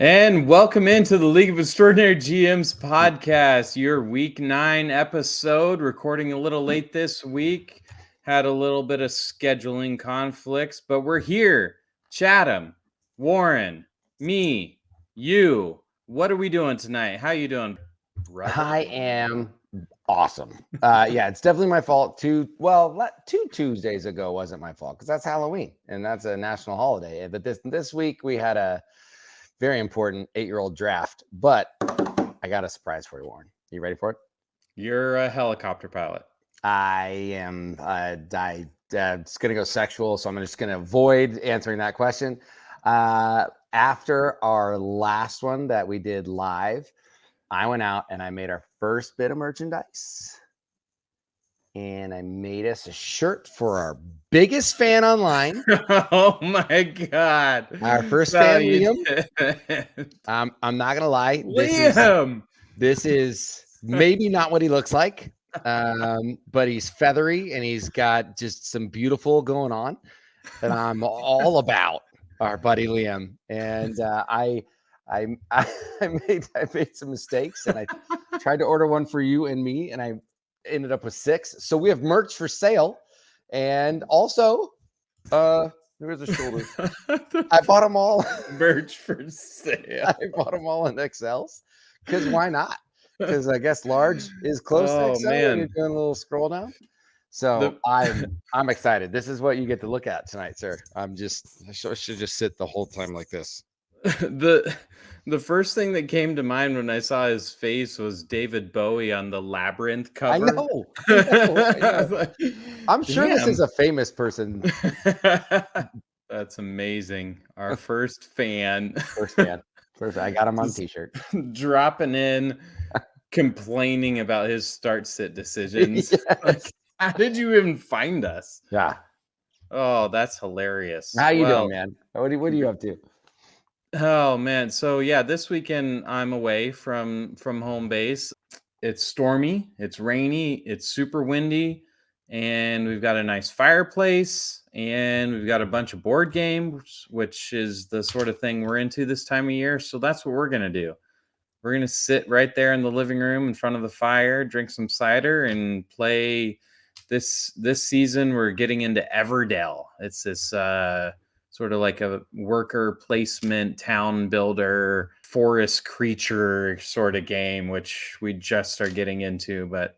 And welcome into the League of Extraordinary GMs podcast, your week 9 episode. Recording a little late this week. Had a little bit of scheduling conflicts, but we're here. Chatham, Warren, me, you. What are we doing tonight? How you doing, brother? I am awesome. Yeah, it's definitely my fault. Two Tuesdays ago wasn't my fault because that's Halloween and that's a national holiday. But this week we had a very important 8-year-old draft. But I got a surprise for you, Warren. You ready for it? You're a helicopter pilot. I am. It's gonna go sexual, so I'm just gonna avoid answering that question. After our last one that we did live, I went out and I made our first bit of merchandise. And I made us a shirt for our biggest fan online. Oh my God. Our first fan, Liam. I'm not gonna lie. Liam. This is maybe not what he looks like. But he's feathery and he's got just some beautiful going on. And I'm all about our buddy Liam. And I made some mistakes and I tried to order one for you and me, and I ended up with 6. So we have merch for sale. And also, here's the shoulders. I bought them all. Merch for sale. I bought them all in XLs because why not? Because I guess large is close to XL. Man. You're doing a little scroll down. So I'm excited. This is what you get to look at tonight, sir. I should just sit the whole time like this. The first thing that came to mind when I saw his face was David Bowie on the Labyrinth cover. I know. I'm sure this is a famous person. That's amazing. Our first fan. First, I got him on t-shirt. Dropping in, complaining about his start-sit decisions. Yes. Like, how did you even find us? Yeah. Oh, that's hilarious. How you doing, man? What are you up to? Oh man, so yeah, this weekend I'm away from home base. It's stormy, it's rainy, it's super windy, and we've got a nice fireplace, and we've got a bunch of board games, which is the sort of thing we're into this time of year. So that's what we're gonna do. We're gonna sit right there in the living room in front of the fire, drink some cider, and play. This season we're getting into Everdell. It's this sort of like a worker placement, town builder, forest creature sort of game, which we just are getting into, but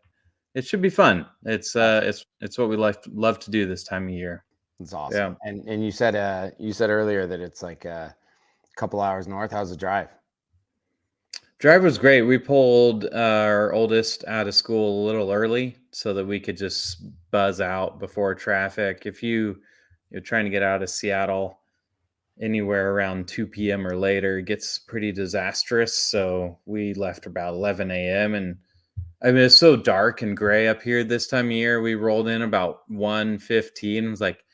it should be fun. It's what we love to do this time of year. It's awesome. Yeah. And you said earlier that it's like a couple hours north. How's the drive? Drive was great. We pulled our oldest out of school a little early so that we could just buzz out before traffic. If you're trying to get out of Seattle anywhere around 2 p.m. or later, it gets pretty disastrous. So we left about 11 a.m. And I mean, it's so dark and gray up here this time of year. We rolled in about 1:15. I was like,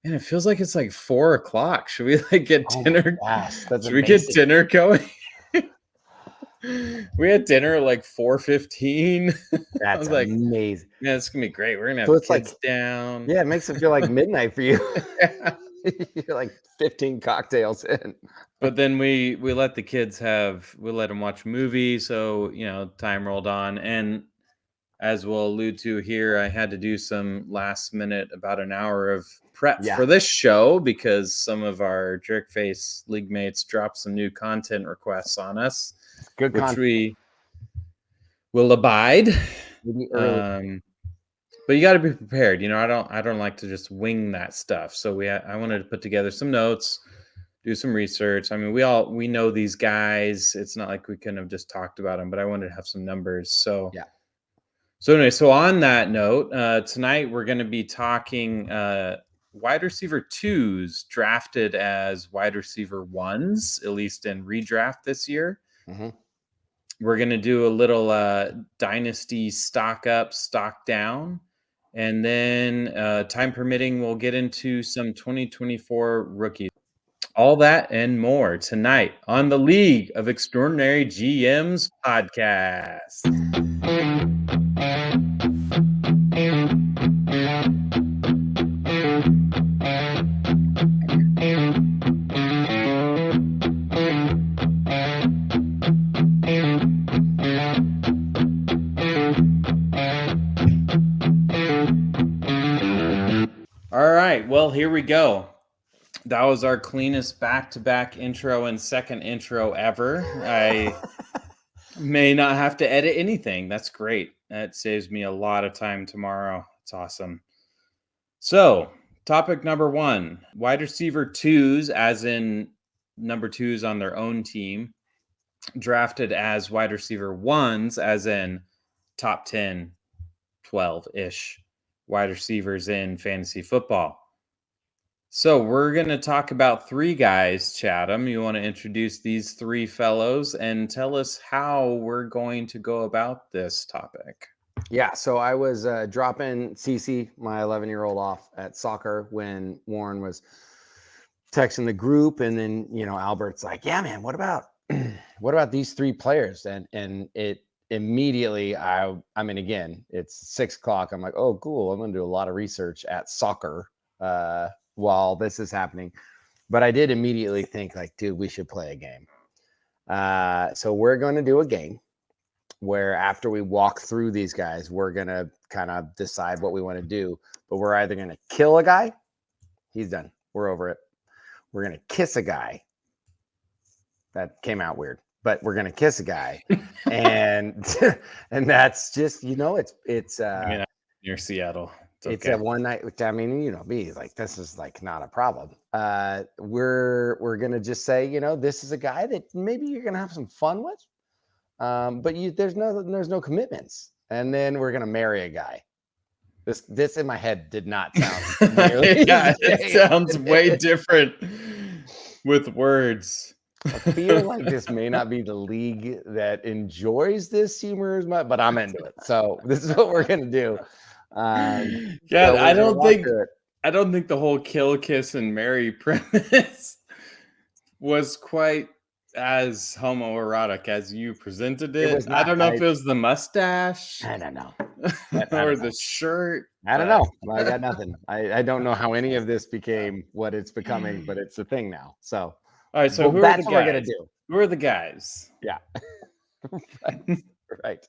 man, it feels like it's like 4 o'clock. Should we like get dinner? Should we get dinner going? We had dinner at like 4:15. That's like amazing. Yeah, it's gonna be great. We're gonna have kids down. Yeah, it makes it feel like midnight for you. You're like 15 cocktails in. But then we let the kids we let them watch movies, so time rolled on. And as we'll allude to here, I had to do some last minute, about an hour of prep for this show because some of our jerkface league mates dropped some new content requests on us. Good content. Which we will abide. But you got to be prepared. I don't like to just wing that stuff. So I wanted to put together some notes, do some research. I mean, we know these guys. It's not like we couldn't have just talked about them, but I wanted to have some numbers. So yeah. So anyway, so on that note, tonight we're going to be talking wide receiver 2s drafted as wide receiver 1s, at least in redraft this year. Mm-hmm. We're going to do a little dynasty stock up, stock down. And then, time permitting, we'll get into some 2024 rookies. All that and more tonight on the League of Extraordinary GMs podcast. All right, well, here we go. That was our cleanest back-to-back intro and second intro ever. I may not have to edit anything. That's great. That saves me a lot of time tomorrow. It's awesome. So, topic number one, wide receiver twos, as in number twos on their own team, drafted as wide receiver ones, as in top 10, 12-ish wide receivers in fantasy football. So we're going to talk about three guys, Chatham. You want to introduce these three fellows and tell us how we're going to go about this topic. Yeah, so I was dropping Cece, my 11-year-old, off at soccer when Warren was texting the group, and then Albert's like, "Yeah, man, what about these three players?" And it immediately, I mean, again, it's 6 o'clock. I'm like, "Oh, cool! I'm going to do a lot of research at soccer while this is happening." But I did immediately think, like, dude, we should play a game. So we're going to do a game where after we walk through these guys, we're going to kind of decide what we want to do. But we're either going to kill a guy. He's done. We're over it. We're going to kiss a guy. That came out weird, but we're going to kiss a guy. And that's just, it's I mean, near Seattle. It's a one night, which, I mean, me, like, this is like not a problem. We're going to just say, this is a guy that maybe you're going to have some fun with. But there's no commitments, and then we're gonna marry a guy. This in my head did not sound nearly. Yeah, it sounds way different with words. I feel like this may not be the league that enjoys this humor as much, but I'm into it. So this is what we're gonna do. Yeah, I don't think the whole kill, kiss, and marry premise was quite as homoerotic as you presented it. I don't know if it was the mustache. I don't know. Or the shirt. I don't know. I got nothing. I don't know how any of this became what it's becoming, but it's a thing now. So, all right. So that's what we're gonna do. Who are the guys? Yeah. Right.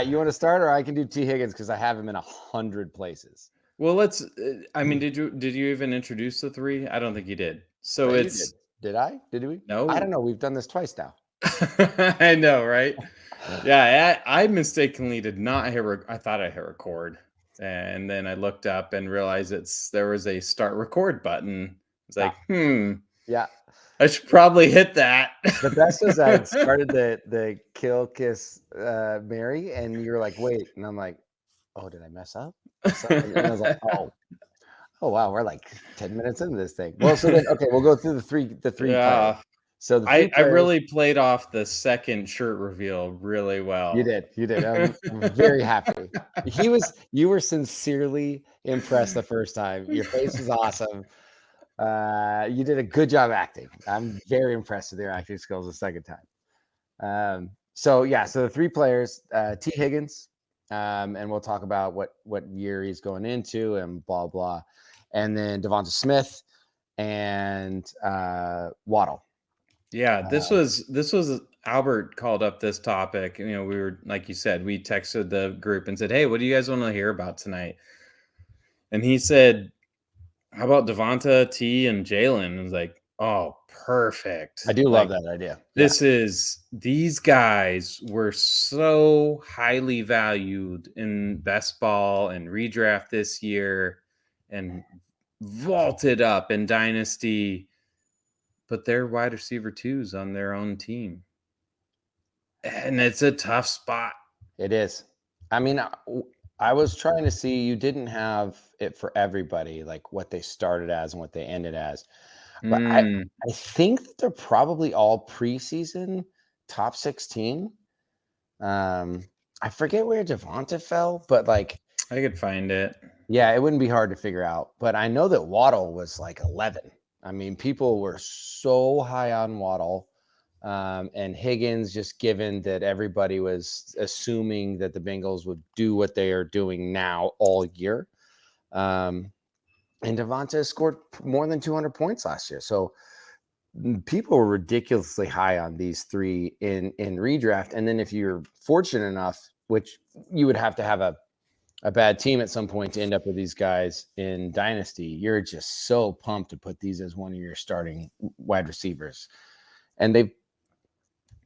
You want to start, or I can do T. Higgins because I have him in 100 places. Well, let's. I mean, did you even introduce the three? I don't think you did. So it's. Did I? Did we? No. I don't know. We've done this twice now. I know, right? Yeah, I mistakenly did not hit. I thought I hit record, and then I looked up and realized there was a start record button. It's like, yeah, I should probably hit that. The best was I started the kill, kiss, marry, and you were like, wait, and I'm like, oh, did I mess up? And I was like, oh wow, we're like 10 minutes into this thing. Well, so then, okay, we'll go through the three. Yeah. Players. So I really played off the second shirt reveal really well. You did. I'm very happy. You were sincerely impressed the first time. Your face was awesome. You did a good job acting. I'm very impressed with your acting skills the second time. So the three players, T. Higgins, and we'll talk about what year he's going into and blah blah, and then Devonta Smith and Waddle. Yeah, this was Albert called up this topic. We were, like you said, we texted the group and said, "Hey, what do you guys want to hear about tonight?" And he said, "How about Devonta, T, and Jalen?" I was like, "Oh, perfect." I do love that idea. These guys were so highly valued in best ball and redraft this year and vaulted up in Dynasty. But they're wide receiver twos on their own team. And it's a tough spot. It is. I mean, I was trying to see, you didn't have it for everybody, like what they started as and what they ended as. But I think that they're probably all preseason top 16. I forget where Devonta fell, but like I could find it. Yeah, it wouldn't be hard to figure out. But I know that Waddle was like 11. I mean, people were so high on Waddle. And Higgins, just given that everybody was assuming that the Bengals would do what they are doing now all year. And Devonta scored more than 200 points last year. So people were ridiculously high on these three in redraft. And then if you're fortunate enough, which you would have to have a bad team at some point to end up with these guys in Dynasty, you're just so pumped to put these as one of your starting wide receivers. And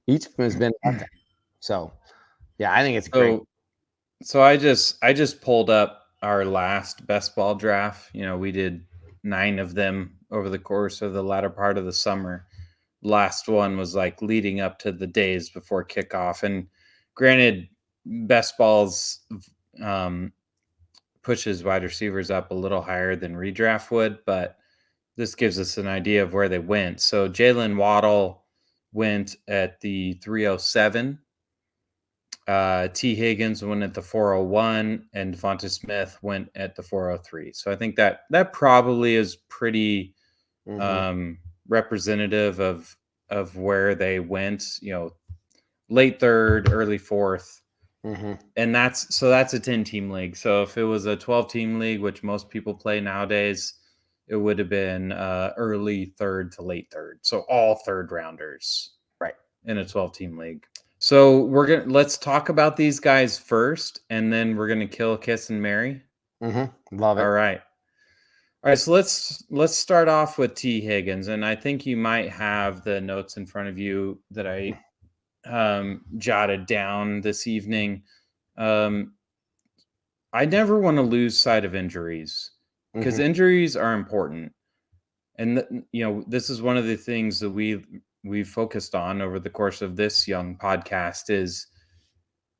each of them has been up. So yeah, I think it's great. So I just pulled up our last best ball draft. You know, we did 9 of them over the course of the latter part of the summer. Last one was like leading up to the days before kickoff. And granted, best balls um, pushes wide receivers up a little higher than redraft would, but this gives us an idea of where they went. So Jalen Waddle went at the 307. T. Higgins went at the 401, and Devonta Smith went at the 403. So I think that probably is pretty representative of where they went. You know, late third, early fourth. And that's a 10-team league. So if it was a 12-team league, which most people play nowadays, it would have been early third to late third. So all third rounders, right, in a 12-team league. So let's talk about these guys first, and then we're gonna kill, kiss, and marry. Love it. All right. So let's start off with T. Higgins, and I think you might have the notes in front of you that I jotted down this evening. I never want to lose sight of injuries because injuries are important, and this is one of the things that we've focused on over the course of this young podcast is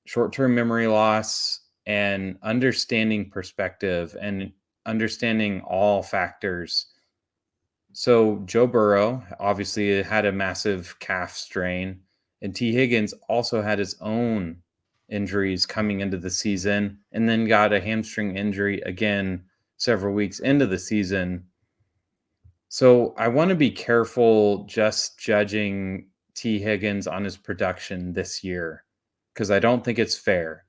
short-term memory loss and understanding perspective and understanding all factors. So Joe Burrow obviously had a massive calf strain, and T. Higgins also had his own injuries coming into the season and then got a hamstring injury again several weeks into the season. So I want to be careful just judging T. Higgins on his production this year because I don't think it's fair.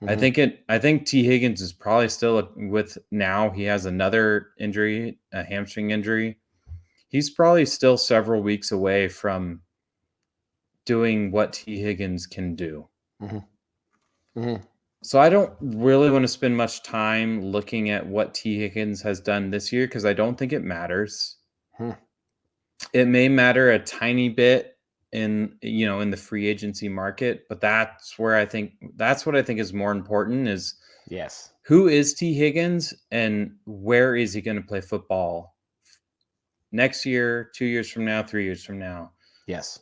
I think T. Higgins is probably still with now he has another injury, a hamstring injury. He's probably still several weeks away from doing what T. Higgins can do. So I don't really want to spend much time looking at what T. Higgins has done this year because I don't think it matters. It may matter a tiny bit in the free agency market, but that's what I think is more important is yes, who is T. Higgins and where is he going to play football next year, 2 years from now, 3 years from now? yes.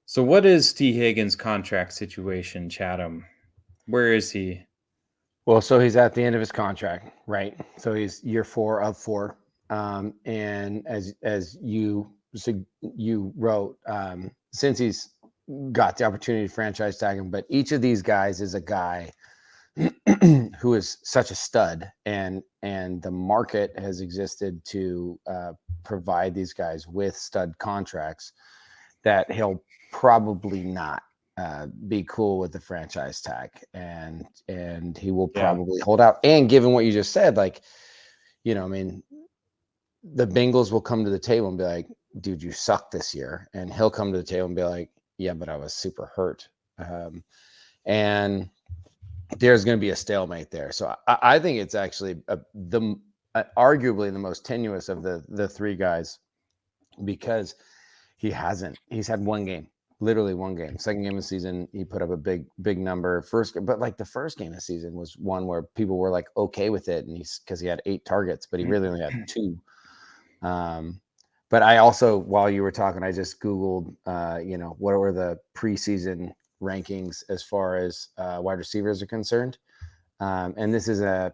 So what is T. Higgins' contract situation, Chatham? Where is he? Well, so he's at the end of his contract, right? So he's year 4 of 4. And as you wrote, since he's got the opportunity to franchise tag him, but each of these guys is a guy who is such a stud, and the market has existed to provide these guys with stud contracts that he'll probably not be cool with the franchise tag, and he will probably hold out. And given what you just said, like, I mean, the Bengals will come to the table and be like, dude, you suck this year. And he'll come to the table and be like, yeah, but I was super hurt. And there's going to be a stalemate there. So I think it's actually arguably the most tenuous of the three guys, because he's had one game, literally one game. Second game of the season, he put up a big number. But like the first game of the season was one where people were like okay with it, and because he had 8 targets, but he really only had 2. But I also, while you were talking, I just Googled, what were the preseason rankings as far as wide receivers are concerned. And this is a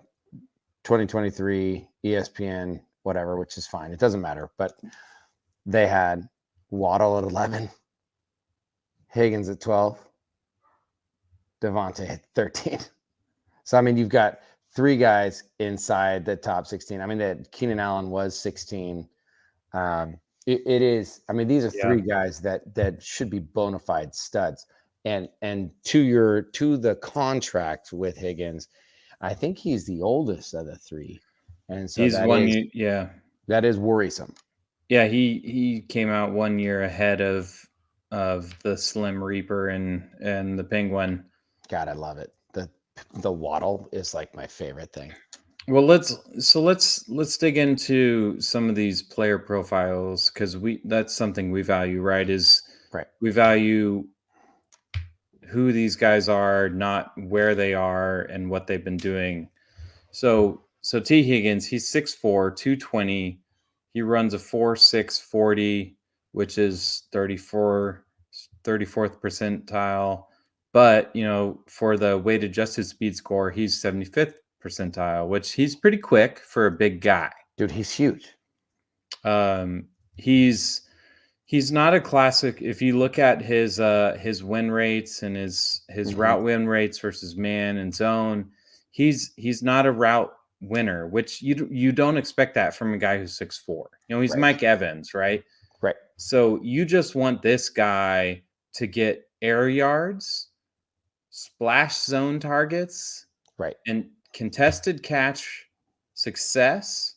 2023 ESPN, whatever, which is fine. It doesn't matter. But they had Waddle at 11, Higgins at 12, Devonta at 13. So, I mean, you've got 3 guys inside the top 16. I mean, that Keenan Allen was 16. It is. I mean, these are 3 guys that should be bona fide studs. And to the contract with Higgins, I think he's the oldest of the 3, and so He's that is worrisome. Yeah, he came out 1 year ahead of the Slim Reaper and the Penguin. God, I love it. The Waddle is like my favorite thing. Well, let's dig into some of these player profiles, because that's something we value, right? Right. We value who these guys are, not where they are and what they've been doing. So T. Higgins, he's 6'4", 220. He runs a 4.6 40, which is 34th percentile. But, for the weight adjusted speed score, he's 75th percentile, which he's pretty quick for a big guy. Dude, he's huge. He's not a classic. If you look at his win rates and his route win rates versus man and zone, he's not a route winner, which you don't expect that from a guy who's 6'4". He's Right. Mike Evans, right? Right. So you just want this guy to get air yards, splash zone targets, right, and contested catch success,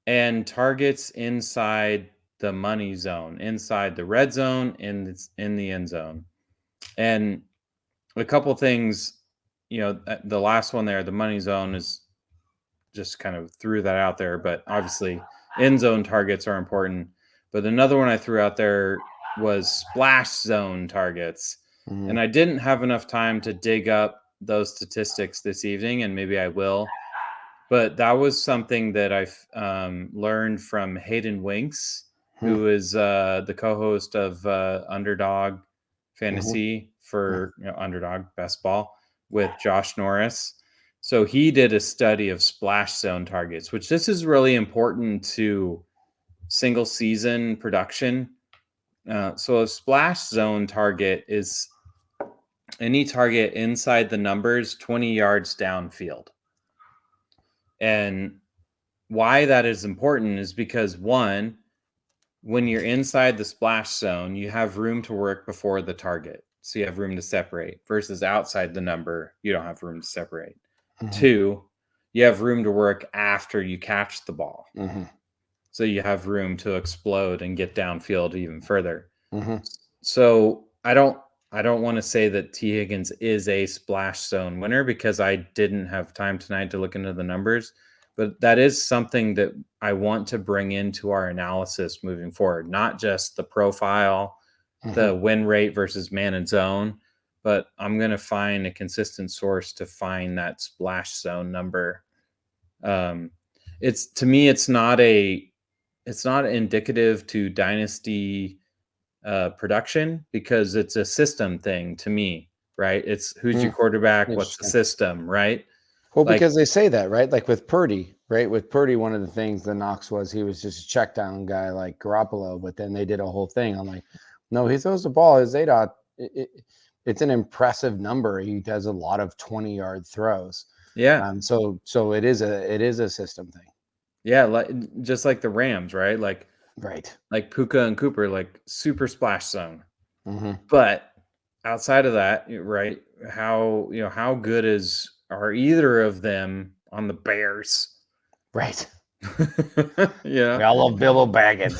and targets inside the money zone, inside the red zone, in the end zone. And a couple things, the last one there, the money zone, is just kind of threw that out there, but obviously end zone targets are important. But another one I threw out there was splash zone targets. And I didn't have enough time to dig up those statistics this evening, and maybe I will. But that was something that I've learned from Hayden Winks, who is the co-host of Underdog Fantasy for Underdog Best Ball with Josh Norris. So he did a study of splash zone targets, which this is really important to single season production. So a splash zone target is any target inside the numbers 20 yards downfield. And why that is important is because, one, when you're inside the splash zone, you have room to work before the target. So you have room to separate, versus outside the number, you don't have room to separate. 2, you have room to work after you catch the ball. So you have room to explode and get downfield even further. So I don't want to say that T. Higgins is a splash zone winner, because I didn't have time tonight to look into the numbers. But that is something that I want to bring into our analysis moving forward, not just the profile, the win rate versus man and zone, but I'm going to find a consistent source to find that splash zone number. To me, it's not indicative to dynasty production, because it's a system thing to me, right? It's who's your quarterback, what's the system, right? Well, because they say that, right? Like with Purdy, right? With Purdy, one of the things the knocks was he was just a check down guy like Garoppolo, but then they did a whole thing. I'm like, no, he throws the ball. His ADOT, it's an impressive number. He does a lot of 20-yard throws. Yeah. So it is a system thing. Yeah, just like the Rams, right? Like Puka and Cooper, like super splash zone. But outside of that, right? How good are either of them on the Bears? Right. Yeah. We all love Bilbo Baggins.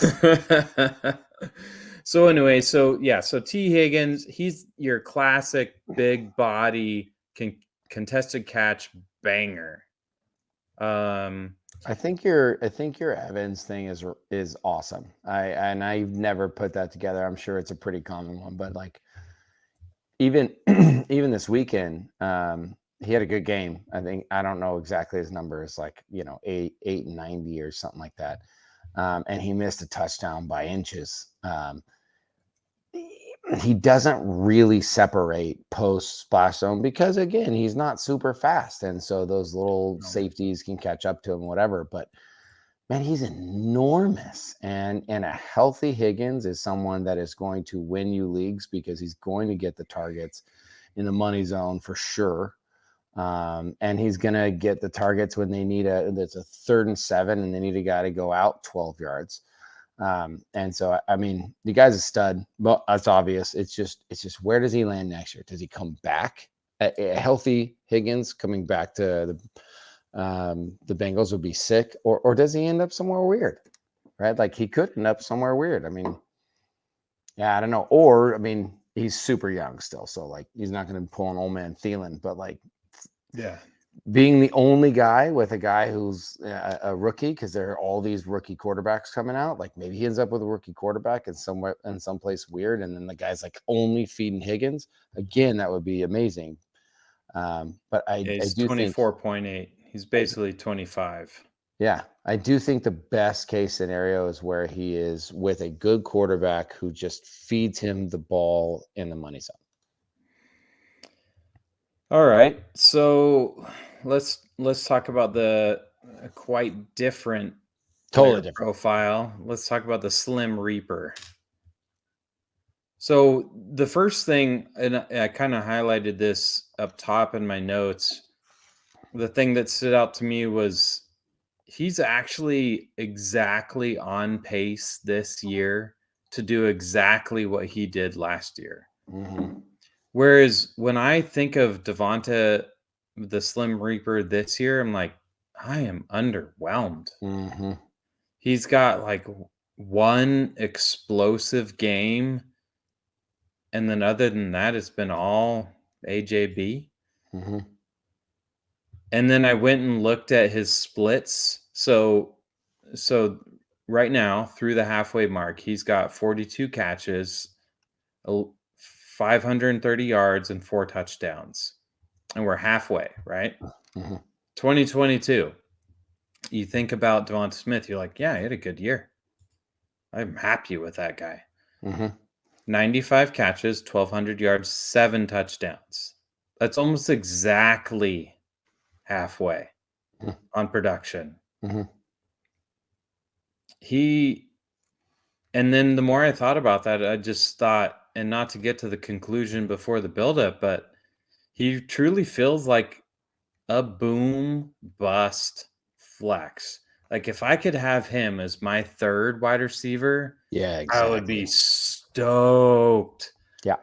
So anyway, so T. Higgins, he's your classic big body contested catch banger. I think your Evans thing is awesome. I've never put that together. I'm sure it's a pretty common one, but like even this weekend, he had a good game. I don't know exactly his number. It's like 890 or something like that, and he missed a touchdown by inches. He doesn't really separate post splash zone because, again, he's not super fast, and so those little safeties can catch up to him, whatever. But man, he's enormous, and a healthy Higgins is someone that is going to win you leagues because he's going to get the targets in the money zone for sure. And he's going to get the targets when they need there's a 3rd and 7 and they need a guy to go out 12 yards. And so, I mean, the guy's a stud, but that's obvious. It's just where does he land next year? Does he come back? A healthy Higgins coming back to the Bengals would be sick, or does he end up somewhere weird? Right? Like he could end up somewhere weird. I mean, yeah, I don't know. Or I mean, he's super young still, so like he's not going to pull an old man Thielen, but like, Yeah. being the only guy with a guy who's a rookie, because there are all these rookie quarterbacks coming out. Like maybe he ends up with a rookie quarterback in someplace weird, and then the guy's like only feeding Higgins. Again, that would be amazing. But I He's do think 24.8. He's basically 25. Yeah, I do think the best case scenario is where he is with a good quarterback who just feeds him the ball in the money zone. All right. So let's talk about the quite different player Totally different. profile. Let's talk about the Slim Reaper. So the first thing, and I kind of highlighted this up top in my notes, the thing that stood out to me was he's actually exactly on pace this year to do exactly what he did last year. Mm-hmm. Whereas when I think of Devonta, the Slim Reaper this year, I'm like, I am underwhelmed. Mm-hmm. He's got like one explosive game, and then other than that, it's been all AJB. Mm-hmm. And then I went and looked at his splits. So right now, through the halfway mark, he's got 42 catches, 530 yards, and 4 touchdowns. And we're halfway, right? Mm-hmm. 2022. You think about Devonta Smith, you're like, yeah, he had a good year. I'm happy with that guy. Mm-hmm. 95 catches, 1,200 yards, 7 touchdowns. That's almost exactly halfway on production. Mm-hmm. And then the more I thought about that, I just thought, and not to get to the conclusion before the buildup, but he truly feels like a boom bust flex. Like if I could have him as my 3rd wide receiver, Yeah, I would be exactly. stoked. Yeah.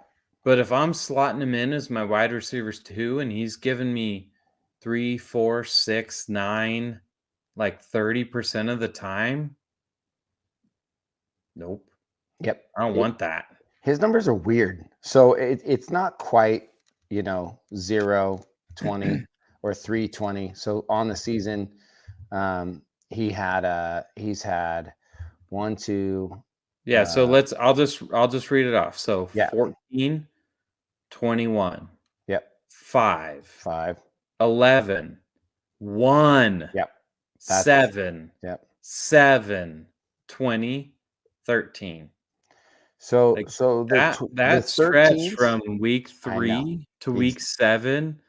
But if I'm slotting him in as my wide receivers 2 and he's giving me 3, 4, 6, 9, like 30% of the time, nope. Yep. I don't want that. His numbers are weird. So it's not quite, 0, 20 or 320. So on the season, he's had 1, 2. Yeah, so I'll just read it off. So Yeah. 14, 21, Yep. 5, 5. 11, 1, Yep. 7, Yep. 7, 20, 13. So Like the that stretch 13s. from week I know. 3 to week 7,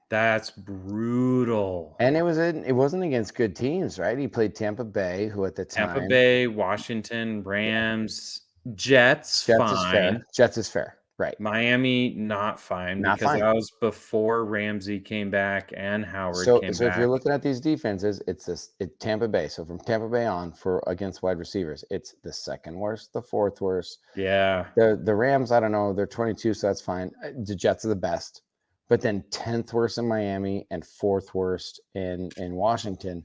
that's brutal. And it wasn't against good teams, right? He played Tampa Bay, who at the Tampa time. Bay, Washington, Rams, Jets, Jets is fine. fair. Jets is fair. Right. Miami, not fine Not because fine. that was before Ramsey came back and Howard So came if back. you're looking at these defenses, it's Tampa Bay. So from Tampa Bay on for against wide receivers, it's the 2nd worst, the 4th worst. Yeah. The Rams, I don't know, they're 22, so that's fine. The Jets are the best, but then 10th worst in Miami and 4th worst in Washington.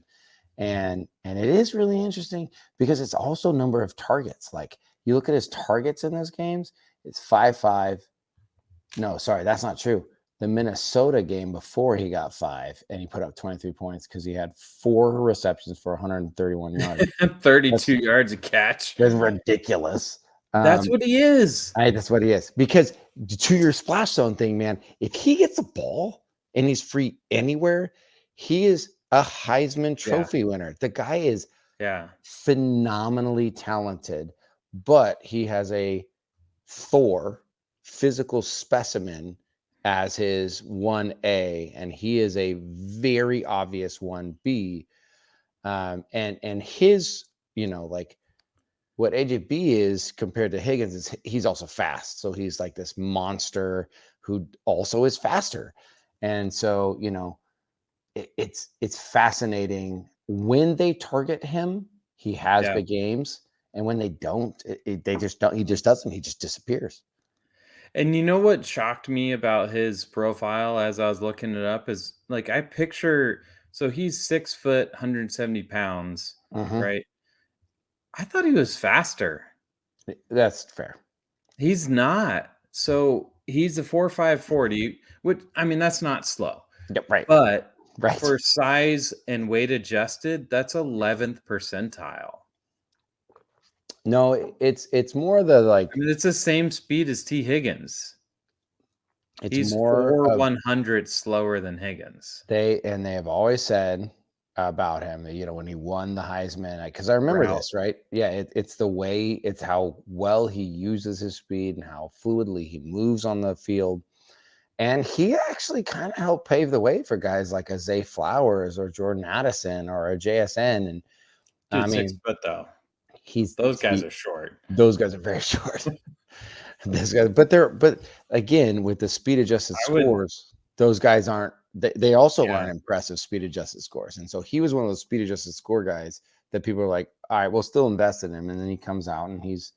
And it is really interesting because it's also number of targets. Like you look at his targets in those games, it's 5-5. No, sorry, that's not true. The Minnesota game before he got 5 and he put up 23 points because he had 4 receptions for 131 yards. 32 yards a catch. That's ridiculous. That's what he is. That's what he is. Because to your splash zone thing, man, if he gets a ball and he's free anywhere, he is a Heisman Trophy winner. The guy is phenomenally talented, but he has a Thor physical specimen as his 1A, and he is a very obvious 1B. And his, like what AJB is compared to Higgins is he's also fast. So he's like this monster who also is faster. And so, it's fascinating when they target him, he has Yeah. big games, and when they don't, they just don't. He just doesn't. He just disappears. And you know what shocked me about his profile as I was looking it up is like I picture so he's 6 foot, 170 pounds, Hmm. right? I thought he was faster. That's fair. He's not. So he's a 4.5 40, which I mean that's not slow. Yep. Right. But Right. for size and weight adjusted, that's 11th percentile. No, it's more the I mean, it's the same speed as T. Higgins. it's He's more four of 100 slower than Higgins. they have always said about him that, when he won the Heisman, because I remember Route. this, right? Yeah, it's the way, it's how well he uses his speed and how fluidly he moves on the field. And he actually kind of helped pave the way for guys like a Zay Flowers or Jordan Addison or a JSN. And I Dude, 6 mean, foot though. he's Those guys he are short. those guys are very short. This guy, but again, with the speed adjusted I would scores, those guys aren't. They also yeah. aren't impressive speed adjusted scores, and so he was one of those speed adjusted score guys that people are like, all right, we'll still invest in him, and then he comes out and he's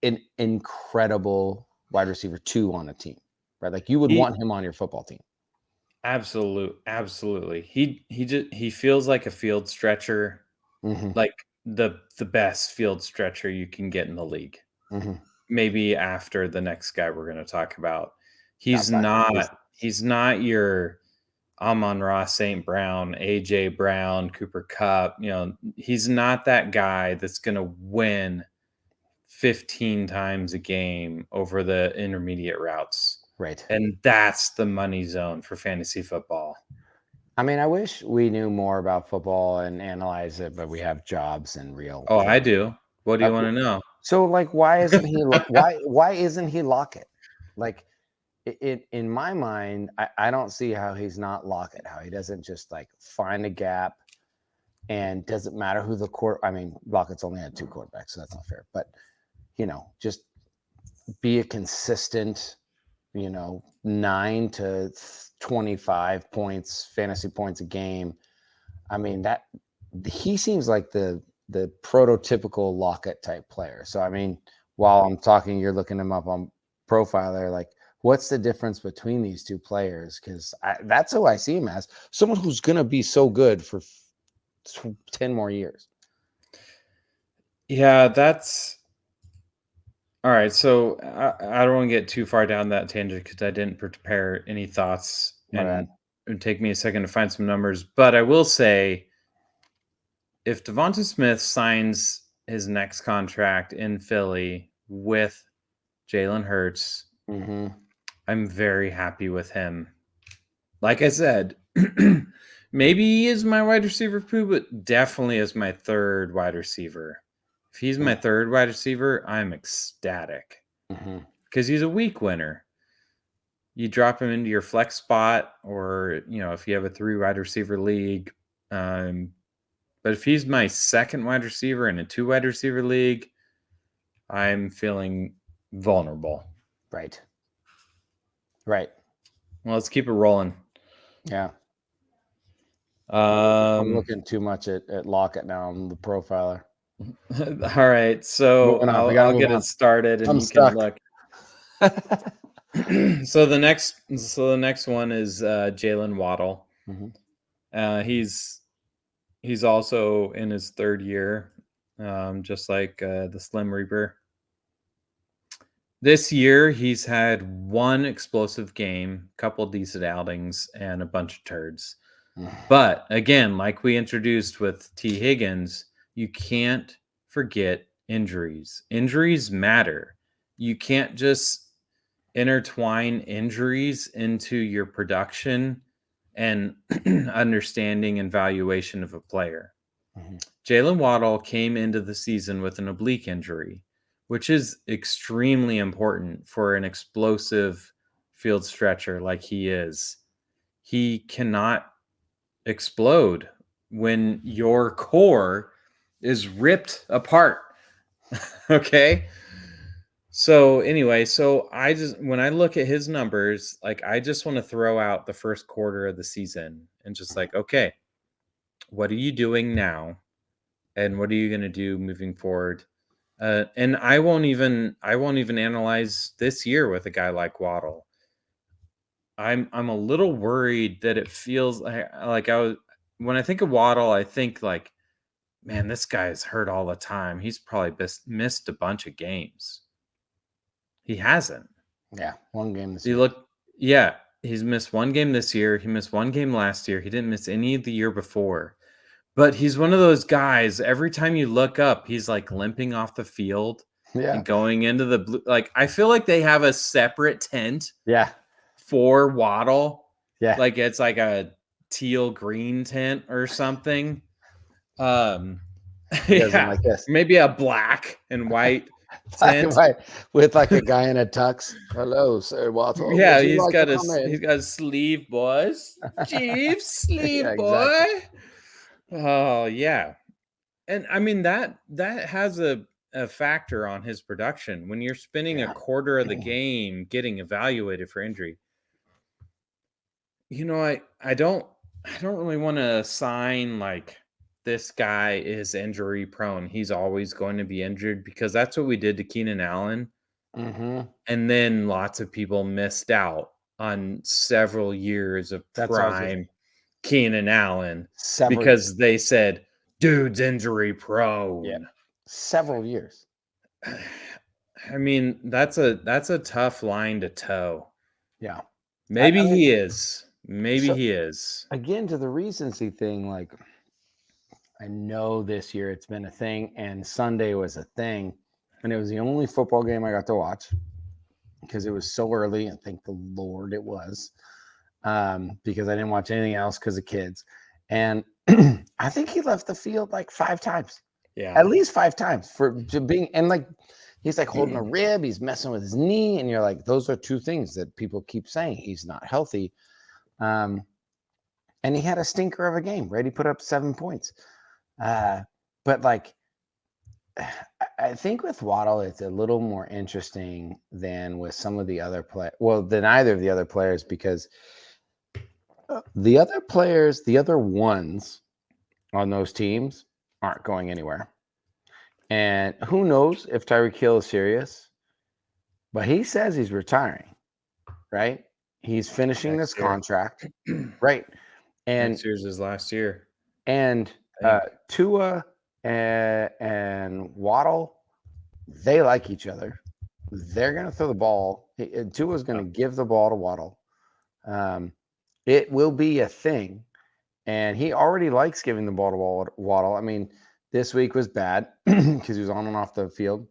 an incredible wide receiver 2 on a team, right? Like you would He want him on your football team. absolutely. He feels like a field stretcher, Hmm. like the best field stretcher you can get in the league. Hmm. Maybe after the next guy we're gonna talk about. Now, He's but not he's not your Amon-Ra St. Brown, AJ Brown, Cooper Cup, he's not that guy that's gonna win 15 times a game over the intermediate routes. right. And that's the money zone for fantasy football. I mean, I wish we knew more about football and analyze it, but we have jobs and real Oh, I things. do. What do you Okay. wanna know? So, like, why isn't he? Why isn't he Lockett? Like, it in my mind, I don't see how he's not Lockett. How he doesn't just like find a gap and doesn't matter who the court. I mean, Lockett's only had 2 quarterbacks, so that's not fair. But just be a consistent, 9 to 25 points, fantasy points a game. I mean, that he seems like the prototypical Lockett type player. So I mean, while I'm talking, you're looking him up on profile there. Like, what's the difference between these two players? Because that's who I see him as, someone who's gonna be so good for 10 more years. Yeah, that's all right. So I don't want to get too far down that tangent because I didn't prepare any thoughts, My and bad. it would take me a second to find some numbers. But I will say, if Devonta Smith signs his next contract in Philly with Jalen Hurts, Mm-hmm. I'm very happy with him. Like I said, maybe he is my wide receiver poo, but definitely is my third wide receiver. If he's my third wide receiver, I'm ecstatic Mm-hmm. because he's a week winner. You drop him into your flex spot, or if you have a 3 wide receiver league. But if he's my second wide receiver in a 2 wide receiver league, I'm feeling vulnerable. Right. Right. Well, let's keep it rolling. Yeah. I'm Um, looking too much at Lockett now. I'm the profiler. all right, so Moving on. We gotta I'll move get on. it started, and I'm you can stuck. look. So the next one is Jalen Waddle. Mhm. He's also in his third year, just like the Slim Reaper. This year, he's had one explosive game, couple decent outings, and a bunch of turds. But again, like we introduced with T. Higgins, you can't forget injuries. Injuries matter. You can't just intertwine injuries into your production and understanding and valuation of a player. Mhm. Jalen Waddle came into the season with an oblique injury, which is extremely important for an explosive field stretcher like he is. He cannot explode when your core is ripped apart. Okay. So anyway, when I look at his numbers, like I just want to throw out the first quarter of the season and just like, okay, what are you doing now? And what are you going to do moving forward? And I won't even analyze this year with a guy like Waddle. I'm a little worried that it feels like I was when I think of Waddle, I think like, man, this guy's hurt all the time. He's probably missed a bunch of games. He hasn't. Yeah, one game this You year. look, yeah, he's missed one game this year. He missed one game last year. He didn't miss any of the year before. But he's one of those guys, every time you look up, he's like limping off the field Yeah, and going into the blue. Like, I feel like they have a separate tent yeah, for Waddle. yeah. Like it's like a teal green tent or something. Um, He does them yeah, like this. maybe a black and white Black and tent. white with like a guy in a tux. Hello, sir Waddle. Yeah, Would you like to come in? he's got a sleeve, boys. Chief Yeah, sleeve, boy. exactly. Oh yeah, and I mean that has a factor on his production when you're spending a Yeah. quarter of the game getting evaluated for injury. I don't really want to assign like this guy is injury prone. He's always going to be injured because that's what we did to Keenan Allen. Mm-hmm. And then lots of people missed out on several years of That's what I was gonna say. prime Keenan Allen Several years. because they said, dude's injury Yeah. prone. Several years. I mean, that's a tough line to toe. Yeah. Maybe I mean, he is. Maybe so he is. again, to the recency thing, like I know this year it's been a thing, and Sunday was a thing, and it was the only football game I got to watch because it was so early, and thank the Lord it was, because I didn't watch anything else because of kids. And I think he left the field like 5 times, Yeah. at least 5 times for being, and like he's like holding a rib, he's messing with his knee, and you're like, those are two things that people keep saying he's not healthy. And he had a stinker of a game, right? He put up 7 points. But like, I think with Waddle, it's a little more interesting than with some of the other than either of the other players, because the other players, the other ones on those teams aren't going anywhere. And who knows if Tyreek Hill is serious, but he says he's retiring, right? He's finishing this contract, right? And next year's his last year. And Tua and Waddle, they like each other. They're going to throw the ball. Tua's going to give the ball to Waddle. It will be a thing. And he already likes giving the ball to Waddle. I mean, this week was bad because he was on and off the field.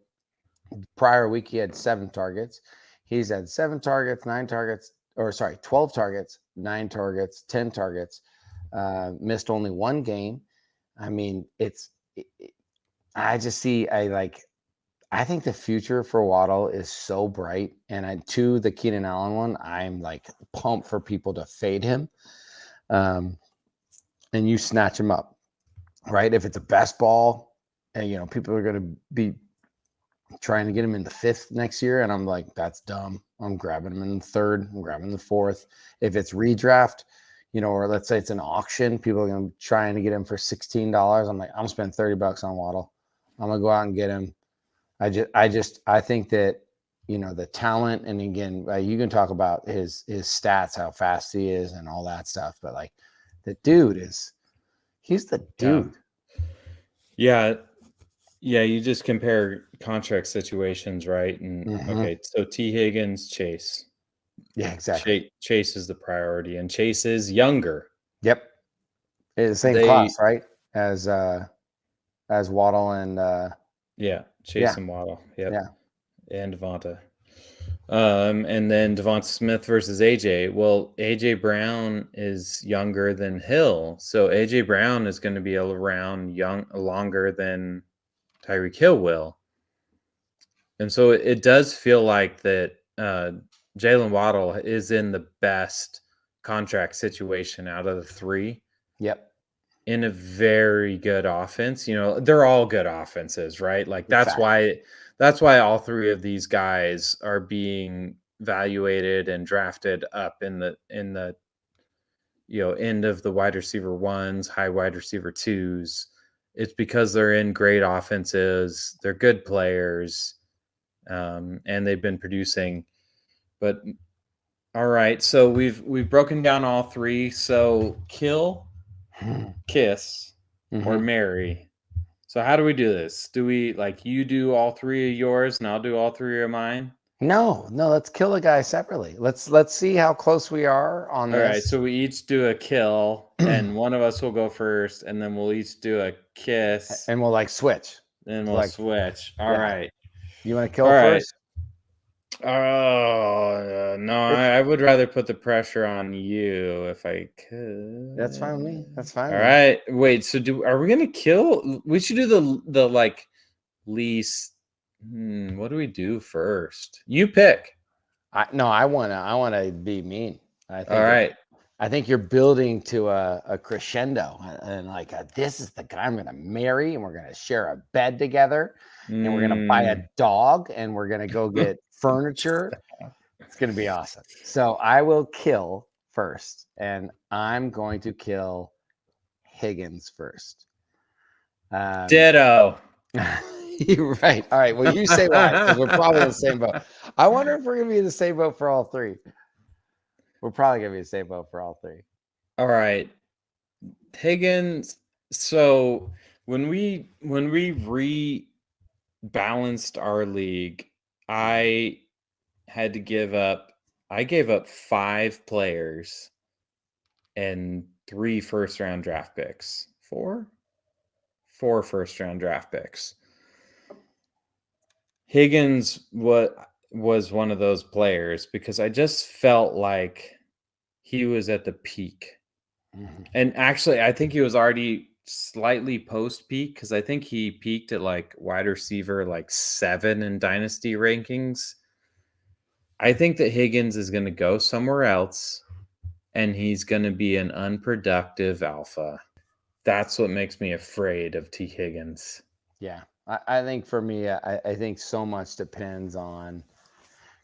Prior week, he had 7 targets. He's had 7 targets, 9 targets, 12 targets, 9 targets, 10 targets. Missed only 1 game. I mean, I just see, I think the future for Waddle is so bright. And the Keenan Allen one, I'm like pumped for people to fade him. And you snatch him up, right? If it's a best ball, and people are going to be trying to get him in the 5th next year. And I'm like, that's dumb. I'm grabbing him in the 3rd. I'm grabbing the 4th. If it's redraft, or let's say it's an auction, people are going to be trying to get him for $16. I'm like, I'm spending $30 on Waddle. I'm going to go out and get him. I think that, the talent, and again, you can talk about his stats, how fast he is and all that stuff, but like the dude he's the dude. Yeah. Yeah. You just compare contract situations, right? And okay. So T. Higgins, Chase. Yeah, exactly. Chase is the priority, and Chase is younger. Yep. It's the same class, right? As Waddle and Chase and Waddle. Yep. Yeah. And Devonta. And then Devonta Smith versus AJ. Well, AJ Brown is younger than Hill, so AJ Brown is going to be around longer than Tyreek Hill will. And so it does feel like that Jalen Waddle is in the best contract situation out of the 3. Yep. in a very good offense. They're all good offenses, right? Like Exactly. that's why all three of these guys are being evaluated and drafted up in the end of the wide receiver ones, high wide receiver twos. It's because they're in great offenses, they're good players, and they've been producing. But all right, so we've broken down all three. So kill, kiss, or Mhm. marry. So how do we do this? Do we like you do all three of yours and I'll do all three of mine? No, no, let's kill a guy separately. Let's see how close we are on All right, this. so we each do a kill, and one of us will go first, and then we'll each do a kiss, And we'll like switch. then we'll Like, switch. All yeah. right. You want to All kill right. first? Oh, no, It's I would rather put the pressure on you if I That's fine with me. could. That's fine All with me. right. Wait, so are we gonna kill? We should do the like least. What do we do first? You pick. No, I wanna be mean. I All think it right. I think you're building to a crescendo and like this is the guy I'm gonna marry, and we're gonna share a bed together, and we're gonna buy a Mm. dog, and we're gonna go get furniture. It's gonna be awesome. So I will kill first, and I'm going to kill Higgins first. Um, Ditto. you're right. All right. Well, you say why, because we're probably in the same boat. I wonder if we're gonna be in the same boat for all three. We're probably gonna be in the same boat for all three. All right. Higgins. So when we rebalanced our league, I had to give up. I gave up 5 players and 3 first round draft picks. 4 first round draft picks. Higgins was one of those players because I just felt like he was at the peak. Mhm. And actually, I think he was already slightly post peak because I think he peaked at like wide receiver like 7 in dynasty rankings. I think that Higgins is going to go somewhere else and he's going to be an unproductive alpha. That's what makes me afraid of T. Higgins. Yeah, I think for me, I think so much depends on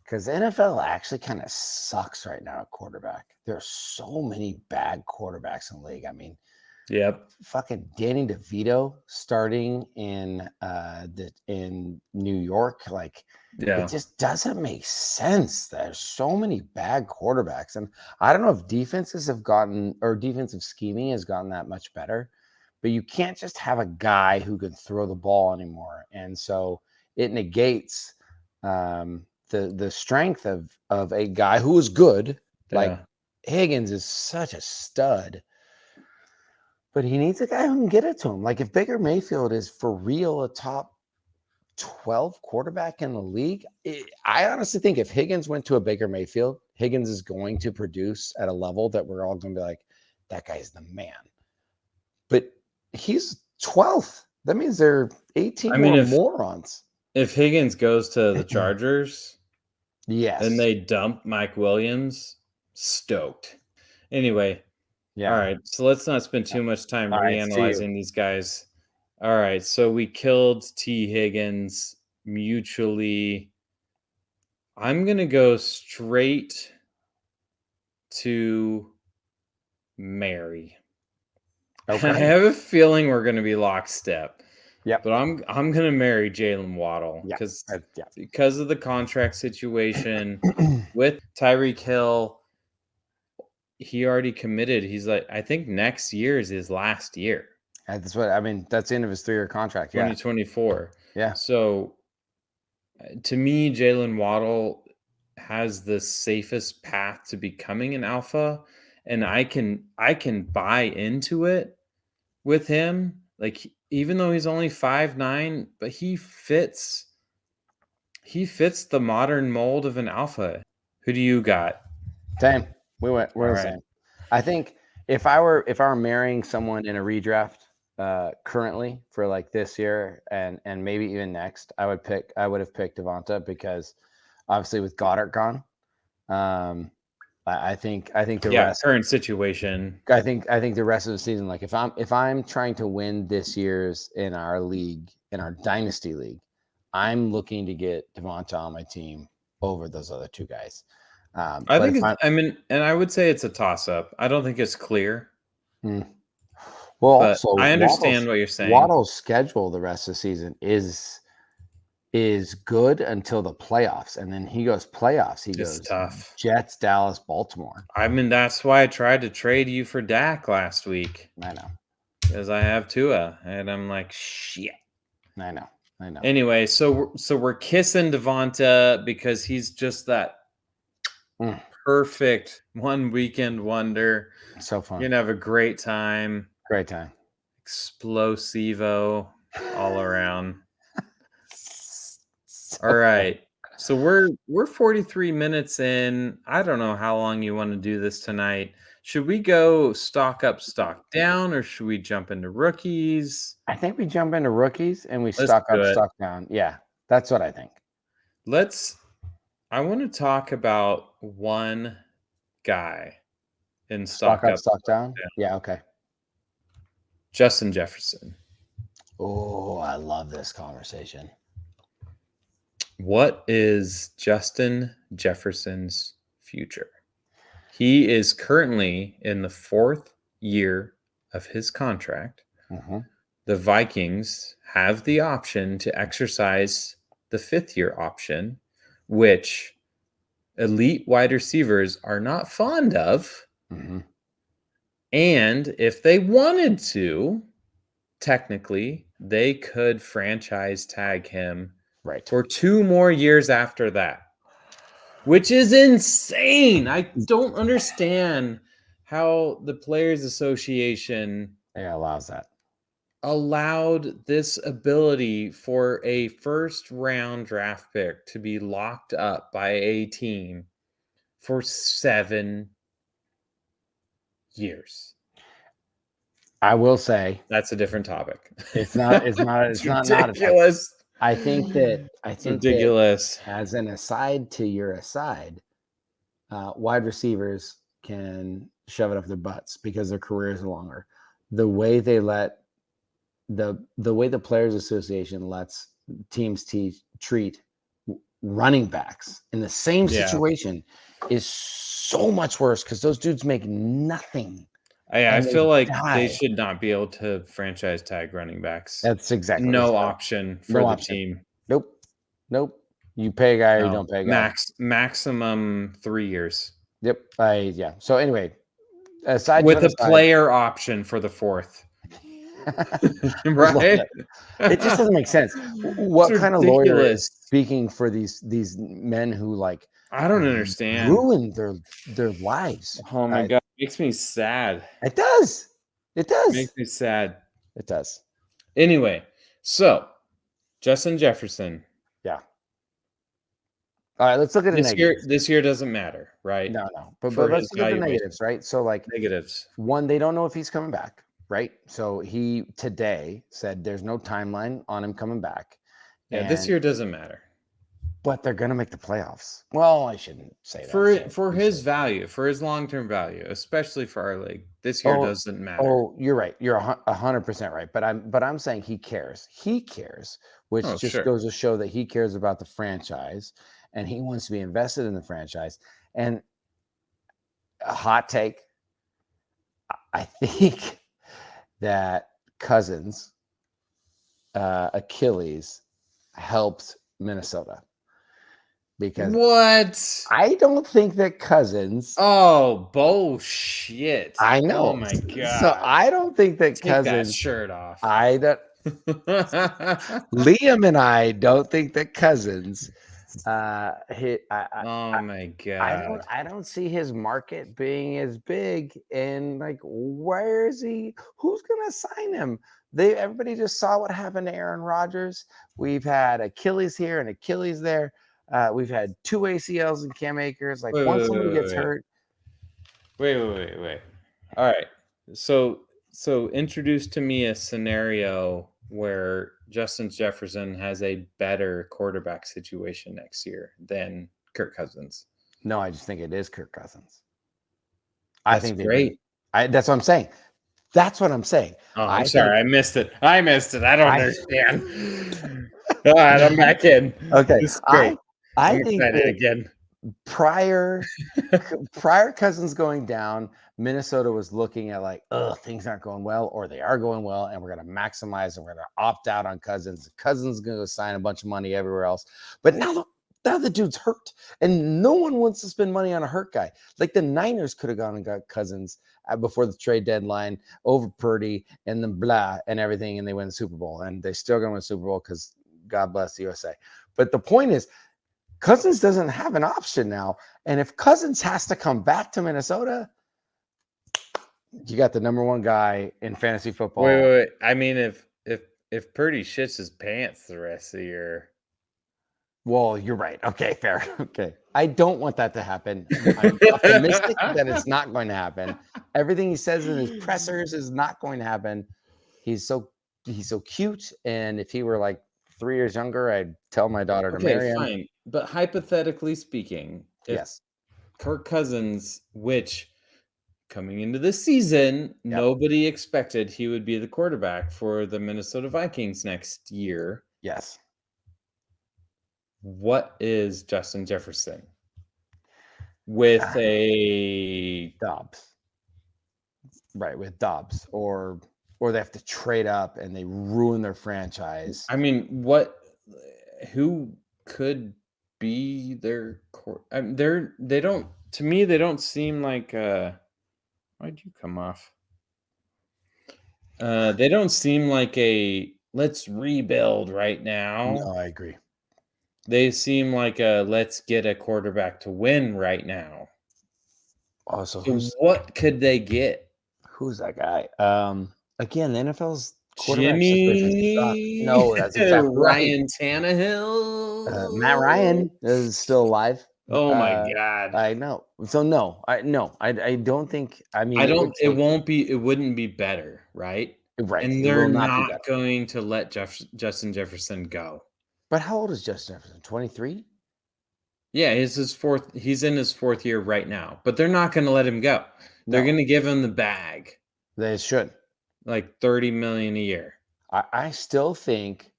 because NFL actually kind of sucks right now at quarterback. There's so many bad quarterbacks in the league. I mean, Yep. fucking Danny DeVito starting in New York, like it Yeah. just doesn't make sense. There's so many bad quarterbacks, and I don't know if defenses have gotten or defensive scheming has gotten that much better, but you can't just have a guy who can throw the ball anymore, and so it negates the strength of a guy who is good, like Yeah. Higgins is such a stud, but he needs a guy who can get it to him. Like if Baker Mayfield is for real a top 12 quarterback in the league, I honestly think if Higgins went to a Baker Mayfield, Higgins is going to produce at a level that we're all going to be like, that guy's the man. But he's 12th. That means there are 18 I mean, more if morons. if Higgins goes to the Chargers and Yes. they dump Mike Williams, stoked. Anyway, all Yeah. right. So let's not spend too much time All right. See you. reanalyzing these guys. All right. So we killed T. Higgins mutually. I'm going to go straight to Mary. I Okay. have a feeling we're going to be lockstep, Yep. but I'm going to marry Jalen Waddle Yeah. because of the contract situation with Tyreek Hill. He already committed. He's like, I think next year is his last year, That's what I mean. That's the end of his 3-year contract. Yeah. 2024. Yeah. So to me, Jalen Waddle has the safest path to becoming an alpha, and I can buy into it with him. Like even though he's only 5'9", but he fits the modern mold of an alpha. Who do you got? Same. All We're the right. same. I think if I were marrying someone in a redraft currently for like this year and maybe even next, I would have picked Devonta because obviously with Goddard gone, um, I think the rest. current situation. I think the rest of the season, like if I'm trying to win this year's in our league, in our dynasty league, I'm looking to get Devonta on my team over those other two guys. I But think if it's. I'm I mean, and I would say it's a toss up. I don't think it's clear, mm. Well, but also I understand what you're saying. Waddle's schedule the rest of the season is good until the playoffs, and then he goes playoffs. He It's goes tough. Jets, Dallas, Baltimore. I mean, that's why I tried to trade you for Dak last week I know, because I have Tua, and I'm like, shit. I know, I know. Anyway, so we're kissing Devonta because he's just that Mm, perfect one weekend wonder. so You're fun, gonna have a great time. great time. Explosivo all around. So All fun. right. So we're 43 minutes in. I don't know how long you want to do this tonight. Should we go stock up, stock down, or should we jump into rookies? I think we jump into rookies and we Let's stock do up, it. stock down. Yeah, that's what I think. I want to talk about one guy in Stock stock up, up, stock stock down. down. Yeah, okay. Justin Jefferson. Oh, I love this conversation. What is Justin Jefferson's future? He is currently in the 4th year of his contract. Mm-hmm. The Vikings have the option to exercise the 5th year option, which elite wide receivers are not fond of. Mm-hmm. And if they wanted to, technically, they could franchise tag him Right. for 2 more years after that, which is insane. I don't understand how the Players Association Yeah, allows that. allowed this ability for a first round draft pick to be locked up by a team for 7 years. I will say That's a different topic. it's not It's not a topic. ridiculous. I think that It's ridiculous. as an aside to your aside, wide receivers can shove it up their butts because their careers are longer. The way they let the way the Players Association lets teams treat running backs in the same Yeah. situation is so much worse because those dudes make nothing. I And they feel like they die. should not be able to franchise tag running backs. That's exactly No that's right. option for No the option. team. Nope. You pay a guy or you No. don't pay a guy. Maximum 3 years. Yep. Yeah. So anyway, aside With to a the side, player option for the 4th. I love Right? that. It just doesn't make sense. What It's kind of lawyer is ridiculous. speaking for these men who like I don't understand. ruin their lives? Oh my god, it makes me sad. It does. It It does. makes me sad. It does. Anyway, so Justin Jefferson. Yeah. All right, let's look at the negatives. This year doesn't matter, right? No. But For let's his look at the valuation. negatives, right? So like Negatives. one, they don't know if he's coming back, right? So he today said there's no timeline on him coming back. Yeah, this year doesn't matter. But they're gonna make the playoffs. Well, I shouldn't say that. For his value, for his long-term value, especially for our league. This year doesn't matter. Oh, you're right. You're 100% right. But I'm saying he cares. He cares, which Oh, just sure. goes to show that he cares about the franchise and he wants to be invested in the franchise. And a hot take, I think that Cousins, Achilles, helped Minnesota because What? I don't think that Cousins. Oh, bullshit. I know. Oh my god. So I don't think that Take that Cousins. shirt off. I don't. Liam and I don't think that Cousins hit. Oh my god. I don't see his market being as big. And like, where is he? Who's gonna sign him? Everybody just saw what happened to Aaron Rodgers. We've had Achilles here and Achilles there. We've had 2 ACLs and Cam Akers. Like once somebody gets hurt. Wait. All right. So introduce to me a scenario where Justin Jefferson has a better quarterback situation next year than Kirk Cousins. No, I just think it is Kirk Cousins. I think they've been. great. That's what I'm saying. That's what I'm saying. Oh, I'm I think sorry. I missed it. I don't I understand. All right, I'm back in. okay. This is great. I I'm think excited that again. prior Cousins going down, Minnesota was looking at like, oh, things aren't going well, or they are going well, and we're going to maximize and we're going to opt out on Cousins. Cousins is going to go sign a bunch of money everywhere else. But now the dude's hurt, and no one wants to spend money on a hurt guy. Like the Niners could have gone and got Cousins before the trade deadline over Purdy and then blah and everything, and they win the Super Bowl, and they still going to win the Super Bowl because God bless the USA. But the point is, Cousins doesn't have an option now. And if Cousins has to come back to Minnesota, you got the number one guy in fantasy football. Wait. I mean, if Purdy shits his pants the rest of the year. Well, you're right. Okay, fair. Okay. I don't want that to happen. I'm optimistic that it's not going to happen. Everything he says in his pressers is not going to happen. He's so cute. And if he were like 3 years younger, I'd tell my daughter to marry him. Fine. But hypothetically speaking, if Yes. Kirk Cousins, which coming into this season, nobody expected he would be the quarterback for the Minnesota Vikings next year. Yes. What is Justin Jefferson with a Dobbs? Right, with Dobbs, or they have to trade up and they ruin their franchise. I mean, who could be their they don't, to me, they don't seem like why'd you come off? They don't seem like a let's rebuild right now. No, I agree. They seem like a let's get a quarterback to win right now. Oh, so what could they get? who's that guy? Again, the NFL's quarterback Jimmy? situation. No, that's exactly Ryan Tannehill? right. Matt Ryan is still alive. Oh my God. I know. So no, I don't think. I mean, it wouldn't be better, right? Right. And It they're will not be not better. going to let Justin Jefferson go. But how old is Justin Jefferson? 23? Yeah, he's in his fourth year right now, but they're not going to let him go. They're going to give him the bag. They should. Like $30 million a year. I still think.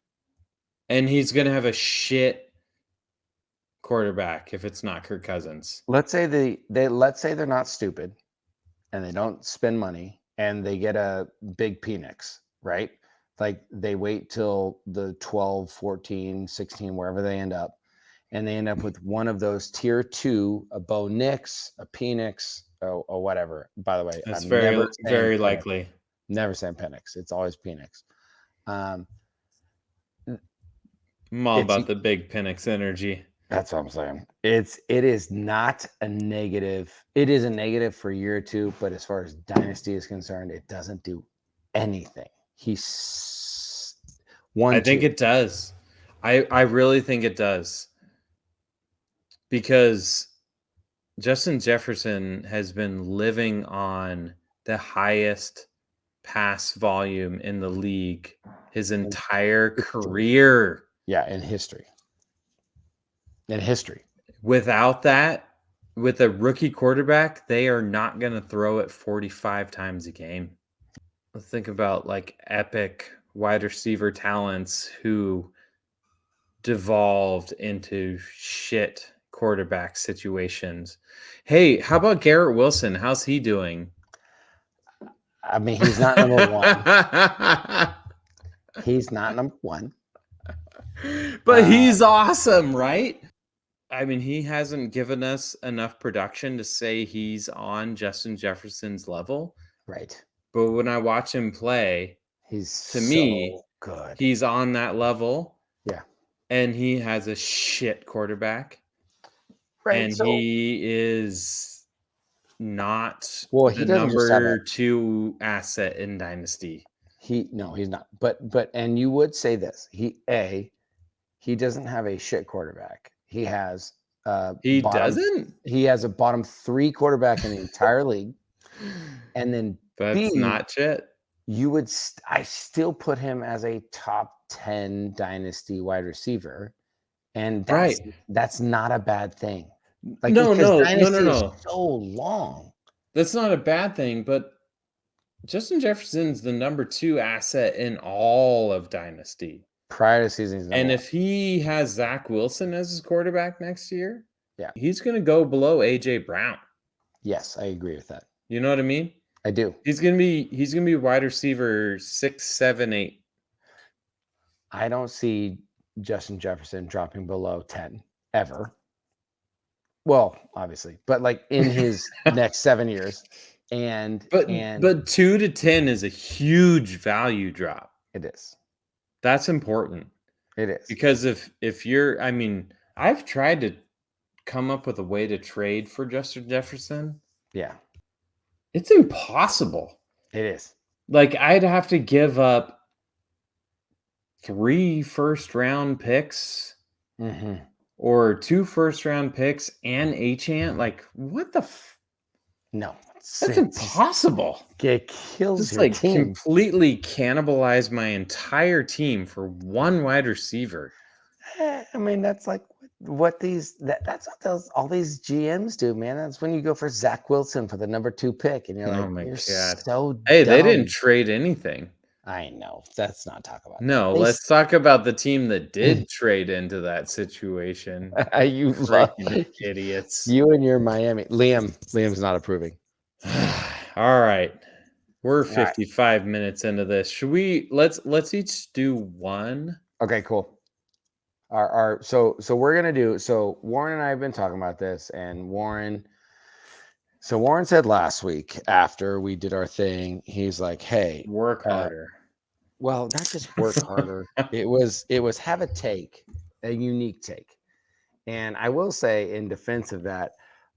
And he's going to have a shit quarterback if it's not Kirk Cousins. Let's say let's say they're not stupid and they don't spend money and they get a big Penix, right? Like they wait till the 12, 14, 16, wherever they end up, and they end up with one of those tier 2, a Bo Nix, a Penix, or whatever. By the way, that's I'm very likely. Never saying Penix. It's always Penix. I'm all about the big Penix energy. That's what I'm saying. It is not a negative. It is a negative for a year or two, but as far as dynasty is concerned, it doesn't do anything. He's I think it does. I really think it does. Because Justin Jefferson has been living on the highest pass volume in the league his entire career. Yeah, in history. Without that, with a rookie quarterback, they are not going to throw it 45 times a game. Think about like epic wide receiver talents who devolved into shit quarterback situations. Hey, how about Garrett Wilson? How's he doing? I mean, he's not number one. He's not number one. But he's awesome, right? I mean, he hasn't given us enough production to say he's on Justin Jefferson's level. Right. But when I watch him play, to me, good. He's on that level. Yeah. And he has a shit quarterback. Right. And he is not he the number 2 asset in Dynasty. He's not. But and you would say this. He doesn't have a shit quarterback. He has He doesn't? He has a bottom 3 quarterback in the entire league. And then that's not shit. I still put him as a top 10 dynasty wide receiver. And that's not a bad thing. Like, no. Dynasty is so long. That's not a bad thing, but Justin Jefferson's the number 2 asset in all of Dynasty. Prior to season, he's number And one. if he has Zach Wilson as his quarterback next year, Yeah. he's going to go below AJ Brown. Yes, I agree with that. You know what I mean? I do. He's going to be wide receiver 6, 7, 8. I don't see Justin Jefferson dropping below 10 ever. Well, obviously, but like in his next 7 years. But 2 to 10 is a huge value drop. It is. That's important. It is. Because if you're, I mean, I've tried to come up with a way to trade for Justin Jefferson. Yeah. It's impossible. It is. Like, I'd have to give up 3 first-round picks or 2 first-round picks and Achane. Like, what the No. That's impossible. It kills Just your like team. completely cannibalize my entire team for one wide receiver. I mean, that's like what that's what all these GMs do, man. That's when you go for Zach Wilson for the number 2 pick, and you're like, Oh my you're God. so Hey, dumb. they didn't trade anything. I know. Let's not talk about No, let's talk about the team that did trade into that situation. You Freaking idiots. You and your Miami. Liam's not approving. All right. We're All right. 55 minutes into this. Should we let's each do one? Okay, cool. So we're gonna do, so Warren and I have been talking about this, and Warren said last week after we did our thing, he's like, hey, Work harder. Well, not just work harder. It was have a unique take. And I will say, in defense of that,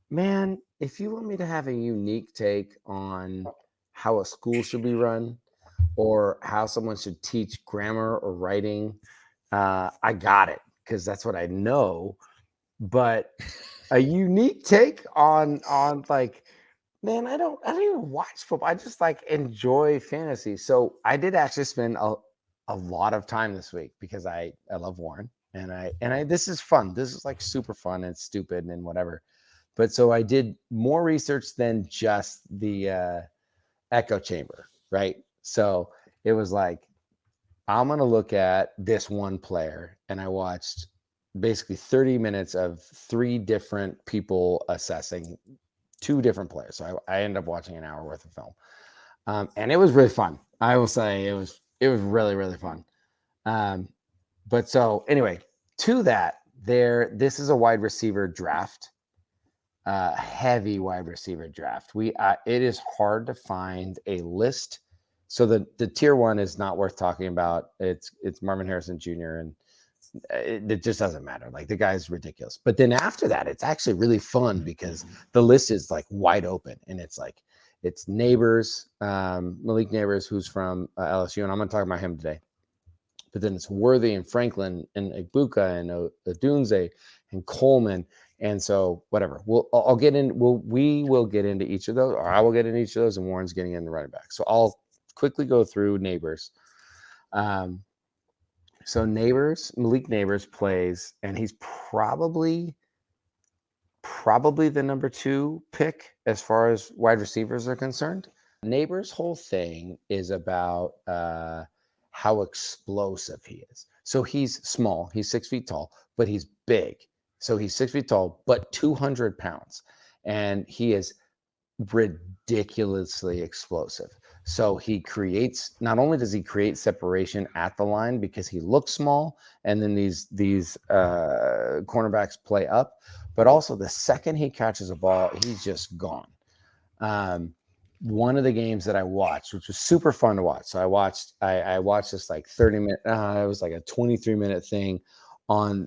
man, if you want me to have a unique take on how a school should be run or how someone should teach grammar or writing, I got it, because that's what I know. But a unique take on like, man, I don't even watch football. I just like enjoy fantasy. So I did actually spend a lot of time this week because I love Warren, and I this is fun. This is like super fun and stupid and whatever. But so I did more research than just the echo chamber, right? So it was like, I'm going to look at this one player, and I watched basically 30 minutes of 3 different people assessing 2 different players. So I ended up watching an hour worth of film, and it was really fun. I will say it was really, really fun. But so anyway, to that, this is a wide receiver draft, heavy wide receiver draft. It is hard to find a list. So the tier 1 is not worth talking about. It's Marvin Harrison Jr. and it just doesn't matter. Like, the guy's ridiculous. But then after that, it's actually really fun because the list is like wide open, and it's like, it's Neighbors, Malik Neighbors, who's from LSU, and I'm going to talk about him today. But then it's Worthy and Franklin and Ibuka and Odunze and Coleman. And so whatever, we will get into each of those, or I will get into each of those, and Warren's getting in the running back. So I'll quickly go through Neighbors. So Malik Neighbors plays, and he's probably the number 2 pick as far as wide receivers are concerned. Neighbors' whole thing is about how explosive he is. So he's small, he's 6 feet tall, but he's big. So he's 6 feet tall, but 200 pounds, and he is ridiculously explosive. So not only does he create separation at the line because he looks small, and then these cornerbacks play up, but also the second he catches a ball, he's just gone. One of the games that I watched, which was super fun to watch. So I watched this like 30-minute, it was like a 23-minute thing on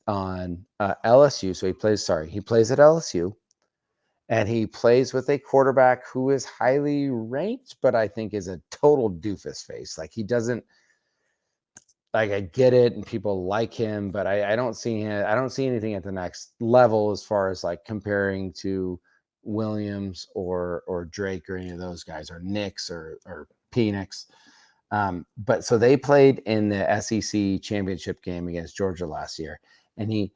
LSU. So he plays at LSU. And he plays with a quarterback who is highly ranked, but I think is a total doofus face. Like, he doesn't, like, I get it, and people like him, but I don't see him. I don't see anything at the next level as far as like comparing to Williams or Drake or any of those guys, or Nix or Penix. But so they played in the SEC championship game against Georgia last year, and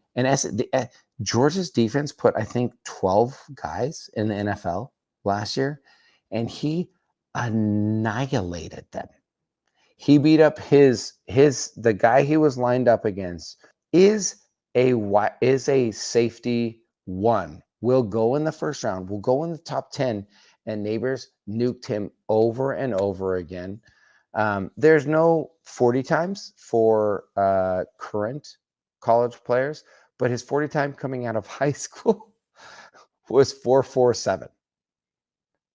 Georgia's defense put, I think, 12 guys in the NFL last year, and he annihilated them. He beat up the guy he was lined up against is a safety one. Will go in the first round. Will go in the top 10, and Neighbors nuked him over and over again. There's no 40 times for current college players, but his 40 time coming out of high school was 4.47,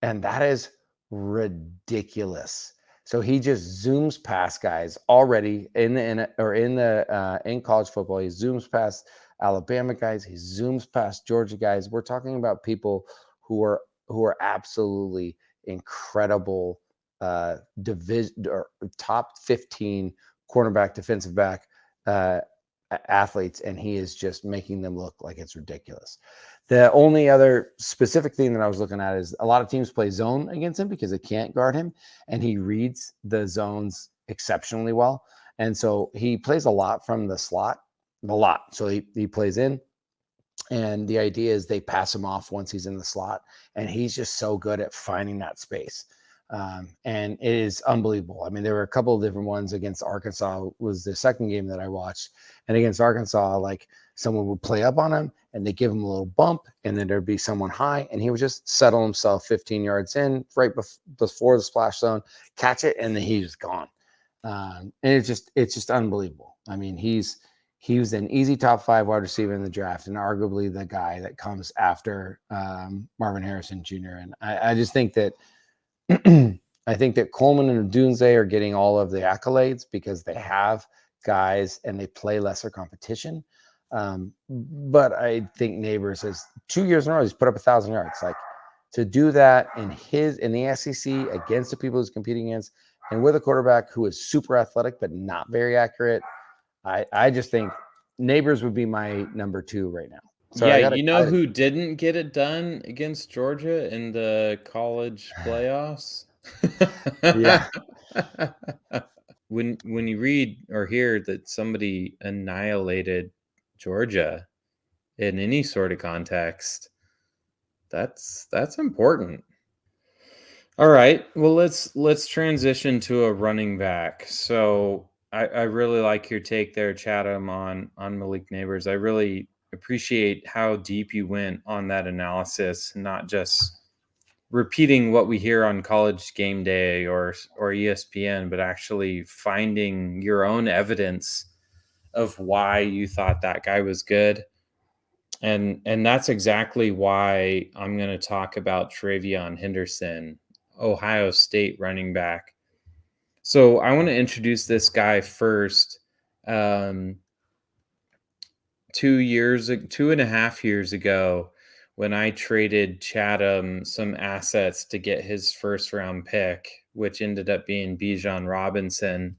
and that is ridiculous. So he just zooms past guys already in college football. He zooms past Alabama guys. He zooms past Georgia guys. We're talking about people who are absolutely incredible division or top 15 cornerback, defensive back athletes, and he is just making them look like it's ridiculous. The only other specific thing that I was looking at is a lot of teams play zone against him because they can't guard him, and he reads the zones exceptionally well. And so he plays a lot from the slot, a lot. So he plays in, and the idea is they pass him off once he's in the slot, and he's just so good at finding that space. And it is unbelievable. I mean, there were a couple of different ones. Against Arkansas was the second game that I watched, and against Arkansas, like someone would play up on him and they give him a little bump, and then there'd be someone high, and he would just settle himself 15 yards in right before the splash zone, catch it, and then he's gone. And it's just unbelievable. I mean, he was an easy top 5 wide receiver in the draft, and arguably the guy that comes after Marvin Harrison Jr. And I just think that I think that Coleman and Odunze are getting all of the accolades because they have guys and they play lesser competition. But I think Neighbors has 2 years in a row, he's put up 1,000 yards. Like, to do that in the SEC against the people he's competing against, and with a quarterback who is super athletic but not very accurate, I just think Neighbors would be my number 2 right now. Yeah, you know who didn't get it done against Georgia in the college playoffs? Yeah. When you read or hear that somebody annihilated Georgia in any sort of context, that's important. All right. Well, let's transition to a running back. So I really like your take there, Chatham, on Malik Neighbors. I really appreciate how deep you went on that analysis, not just repeating what we hear on College Game Day or ESPN, but actually finding your own evidence of why you thought that guy was good. And that's exactly why I'm going to talk about Travion Henderson, Ohio State running back. So I want to introduce this guy first. 2.5 years ago, when I traded Chatham some assets to get his first round pick, which ended up being Bijan Robinson,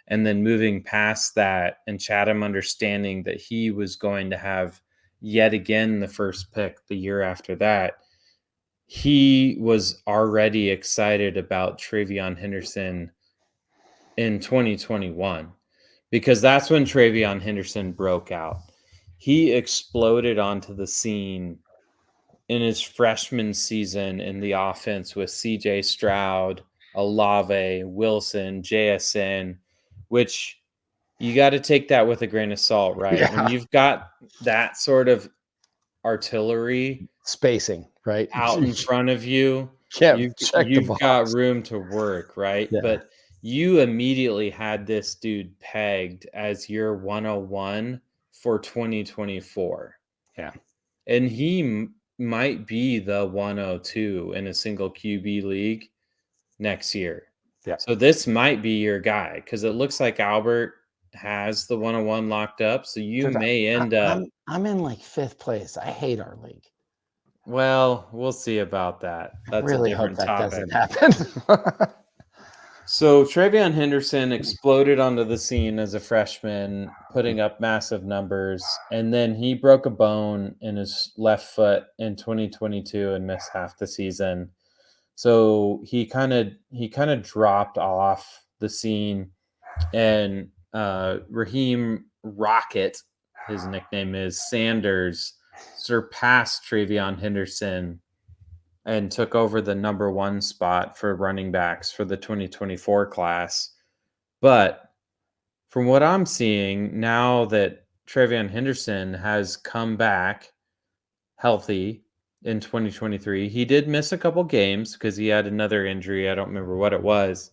and then moving past that and Chatham understanding that he was going to have yet again the first pick the year after that, he was already excited about Travion Henderson in 2021 because that's when Travion Henderson broke out. He exploded onto the scene in his freshman season in the offense with CJ Stroud, Olave, Wilson, JSN, which you got to take that with a grain of salt, right? Yeah. When you've got that sort of artillery Spacing, right? out in front of you, Yeah, check the you've got box. room to work, right? Yeah. But you immediately had this dude pegged as your 101 for 2024. Yeah. And he might be the 102 in a single QB league next year. Yeah. So this might be your guy because it looks like Albert has the 101 locked up. So you Dude, may end up. I'm in like 5th place. I hate our league. Well, we'll see about that. I That's a really hope different that topic. doesn't happen. So Travion Henderson exploded onto the scene as a freshman, putting up massive numbers, and then he broke a bone in his left foot in 2022 and missed half the season. So he kind of dropped off the scene, and Raheem Rocket, his nickname is Sanders, surpassed Travion Henderson and took over the number 1 spot for running backs for the 2024 class. But from what I'm seeing now that Trevion Henderson has come back healthy in 2023, he did miss a couple games because he had another injury. I don't remember what it was,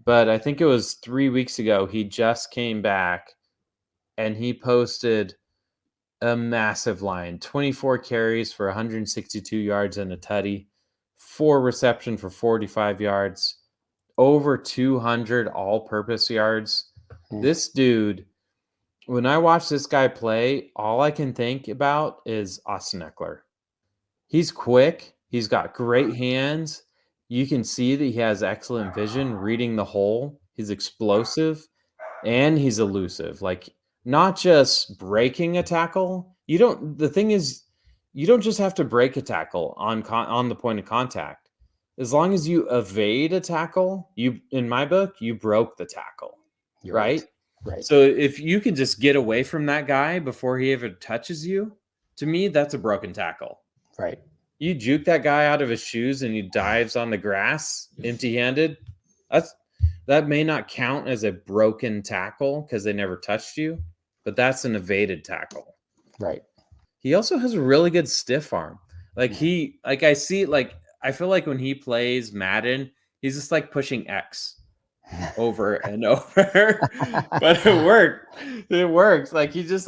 but I think it was 3 weeks ago. He just came back and he posted a massive line, 24 carries for 162 yards and a tutty, 4 reception for 45 yards, over 200 all-purpose yards. Hmm. This dude, when I watch this guy play, all I can think about is Austin Eckler. He's quick. He's got great hands. You can see that he has excellent vision, reading the hole. He's explosive and he's elusive. Like, not just breaking a tackle. The thing is, you don't just have to break a tackle on the point of contact. As long as you evade a tackle, in my book, you broke the tackle. You're Right? Right. So if you can just get away from that guy before he ever touches you, to me, that's a broken tackle. Right. You juke that guy out of his shoes and he dives on the grass empty-handed. That may not count as a broken tackle because they never touched you, but that's an evaded tackle. Right. He also has a really good stiff arm. I feel like when he plays Madden, he's just like pushing X over and over. But it worked. It works. Like he's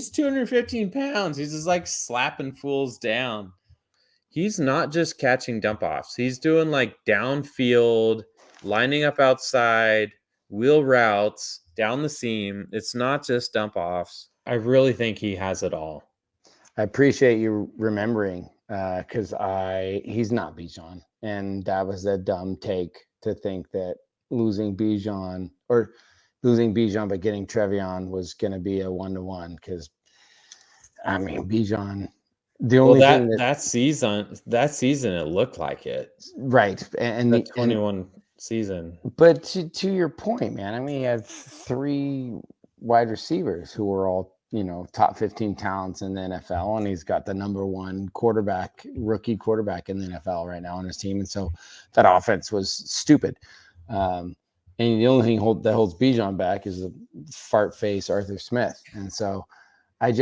215 pounds. He's just like slapping fools down. He's not just catching dump offs. He's doing like downfield, lining up outside, wheel routes, down the seam. It's not just dump offs. I really think he has it all. I appreciate you remembering because he's not Bijan, and that was a dumb take to think that losing Bijan but getting Trevion was going to be a 1-to-1 because I mean Bijan. The only thing that season it looked like it. Right, and the 21 season. But to your point, man, I mean, he had 3 wide receivers who were all top 15 talents in the NFL, and he's got the number 1 rookie quarterback in the NFL right now on his team, and so that offense was stupid. And the only thing that holds Bijan back is the fart face Arthur Smith, and so I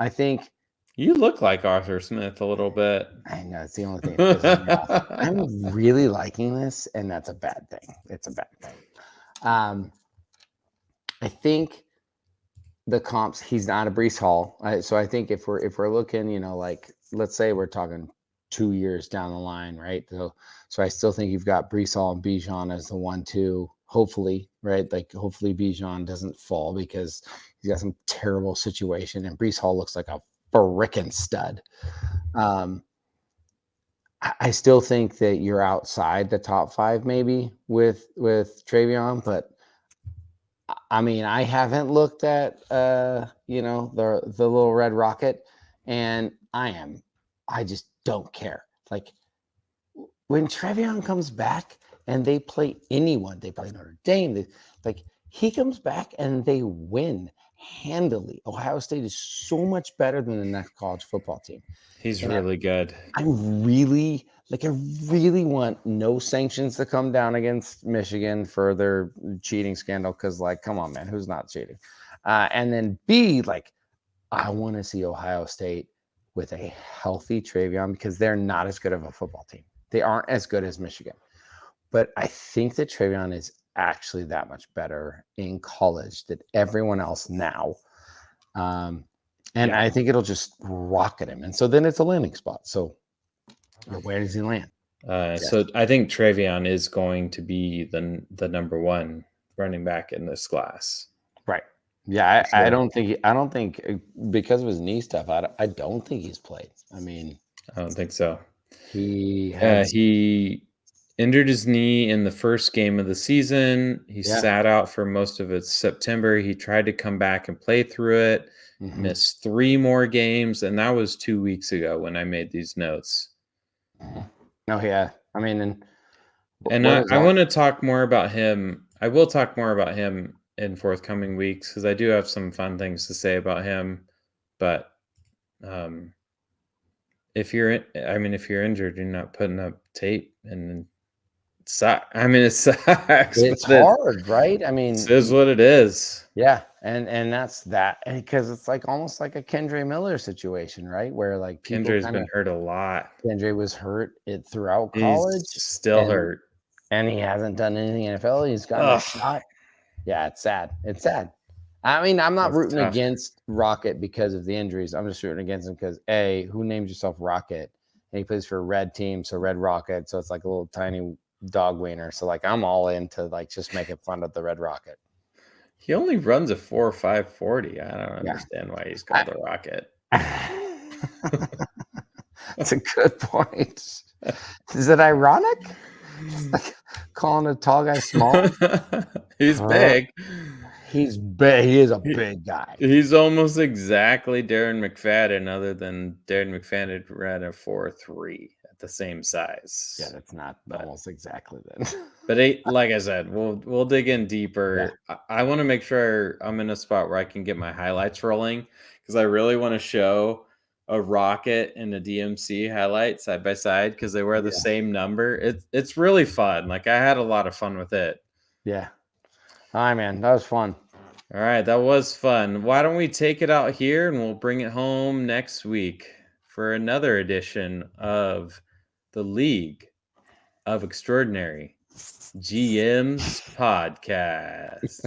think. You look like Arthur Smith a little bit. I know, it's the only thing that pisses me off. I'm really liking this, and that's a bad thing. It's a bad thing. I think the comps, he's not a Breece Hall. So I think if we're looking, like let's say we're talking 2 years down the line, right? So I still think you've got Breece Hall and Bijan as the 1-2. Hopefully, right? Like hopefully Bijan doesn't fall because he's got some terrible situation, and Breece Hall looks like a frickin' stud. I still think that you're outside the top 5 maybe with Trevion, but I mean, I haven't looked at the little red rocket, and I just don't care. Like when Trevion comes back and they play anyone, they play Notre Dame, he comes back and they win handily. Ohio State is so much better than the next college football team. He's really good. I really want no sanctions to come down against Michigan for their cheating scandal. Cause come on, man, who's not cheating? And then B, I want to see Ohio State with a healthy Trevion because they're not as good of a football team. They aren't as good as Michigan, but I think that Trevion is actually that much better in college than everyone else now. And I think it'll just rocket him. And so then it's a landing spot. So where does he land? So I think Trevion is going to be the number 1 running back in this class. Right. Yeah. I don't think because of his knee stuff, I don't think he's played. I mean, I don't think so. He injured his knee in the first game of the season. He sat out for most of September. He tried to come back and play through it. Mm-hmm. Missed 3 more games, and that was 2 weeks ago when I made these notes. Oh yeah, I mean, I want to talk more about him. I will talk more about him in forthcoming weeks because I do have some fun things to say about him. But if you're injured, you're not putting up tape, and it sucks, It's but hard, right? I mean, it is what it is. yeah, and that's that because it's like almost like a Kendra Miller situation, right? Where like people Kendra's kind of been hurt a lot. Kendra was hurt it throughout He's college, still and hurt. he hasn't done anything in NFL. He's gotten a Ugh, shot. Yeah, it's sad. It's sad. I mean, I'm not that's rooting tough. against Rocket because of the injuries. I'm just rooting against him because who names yourself Rocket? And he plays for a red team, so Red Rocket. So it's like a little tiny dog wiener. So like I'm all into like just making fun of the Red Rocket. He only runs a 4.5 40. I don't Yeah. understand why he's called the Rocket. That's a good point. Is it ironic? Just like calling a tall guy small. He's big. He's big. He is a He- big guy. He's almost exactly Darren McFadden, other than Darren McFadden ran a 4.3 at the same size. Yeah, that's not almost exactly then. But like I said, we'll dig in deeper. Yeah. I want to make sure I'm in a spot where I can get my highlights rolling, because I really want to show a Rocket and a DMC highlight side by side, because they wear the same number. It's really fun. Like, I had a lot of fun with it. Yeah. All right, man. That was fun. All right, that was fun. Why don't we take it out here and we'll bring it home next week for another edition of the League of Extraordinary GMs podcast.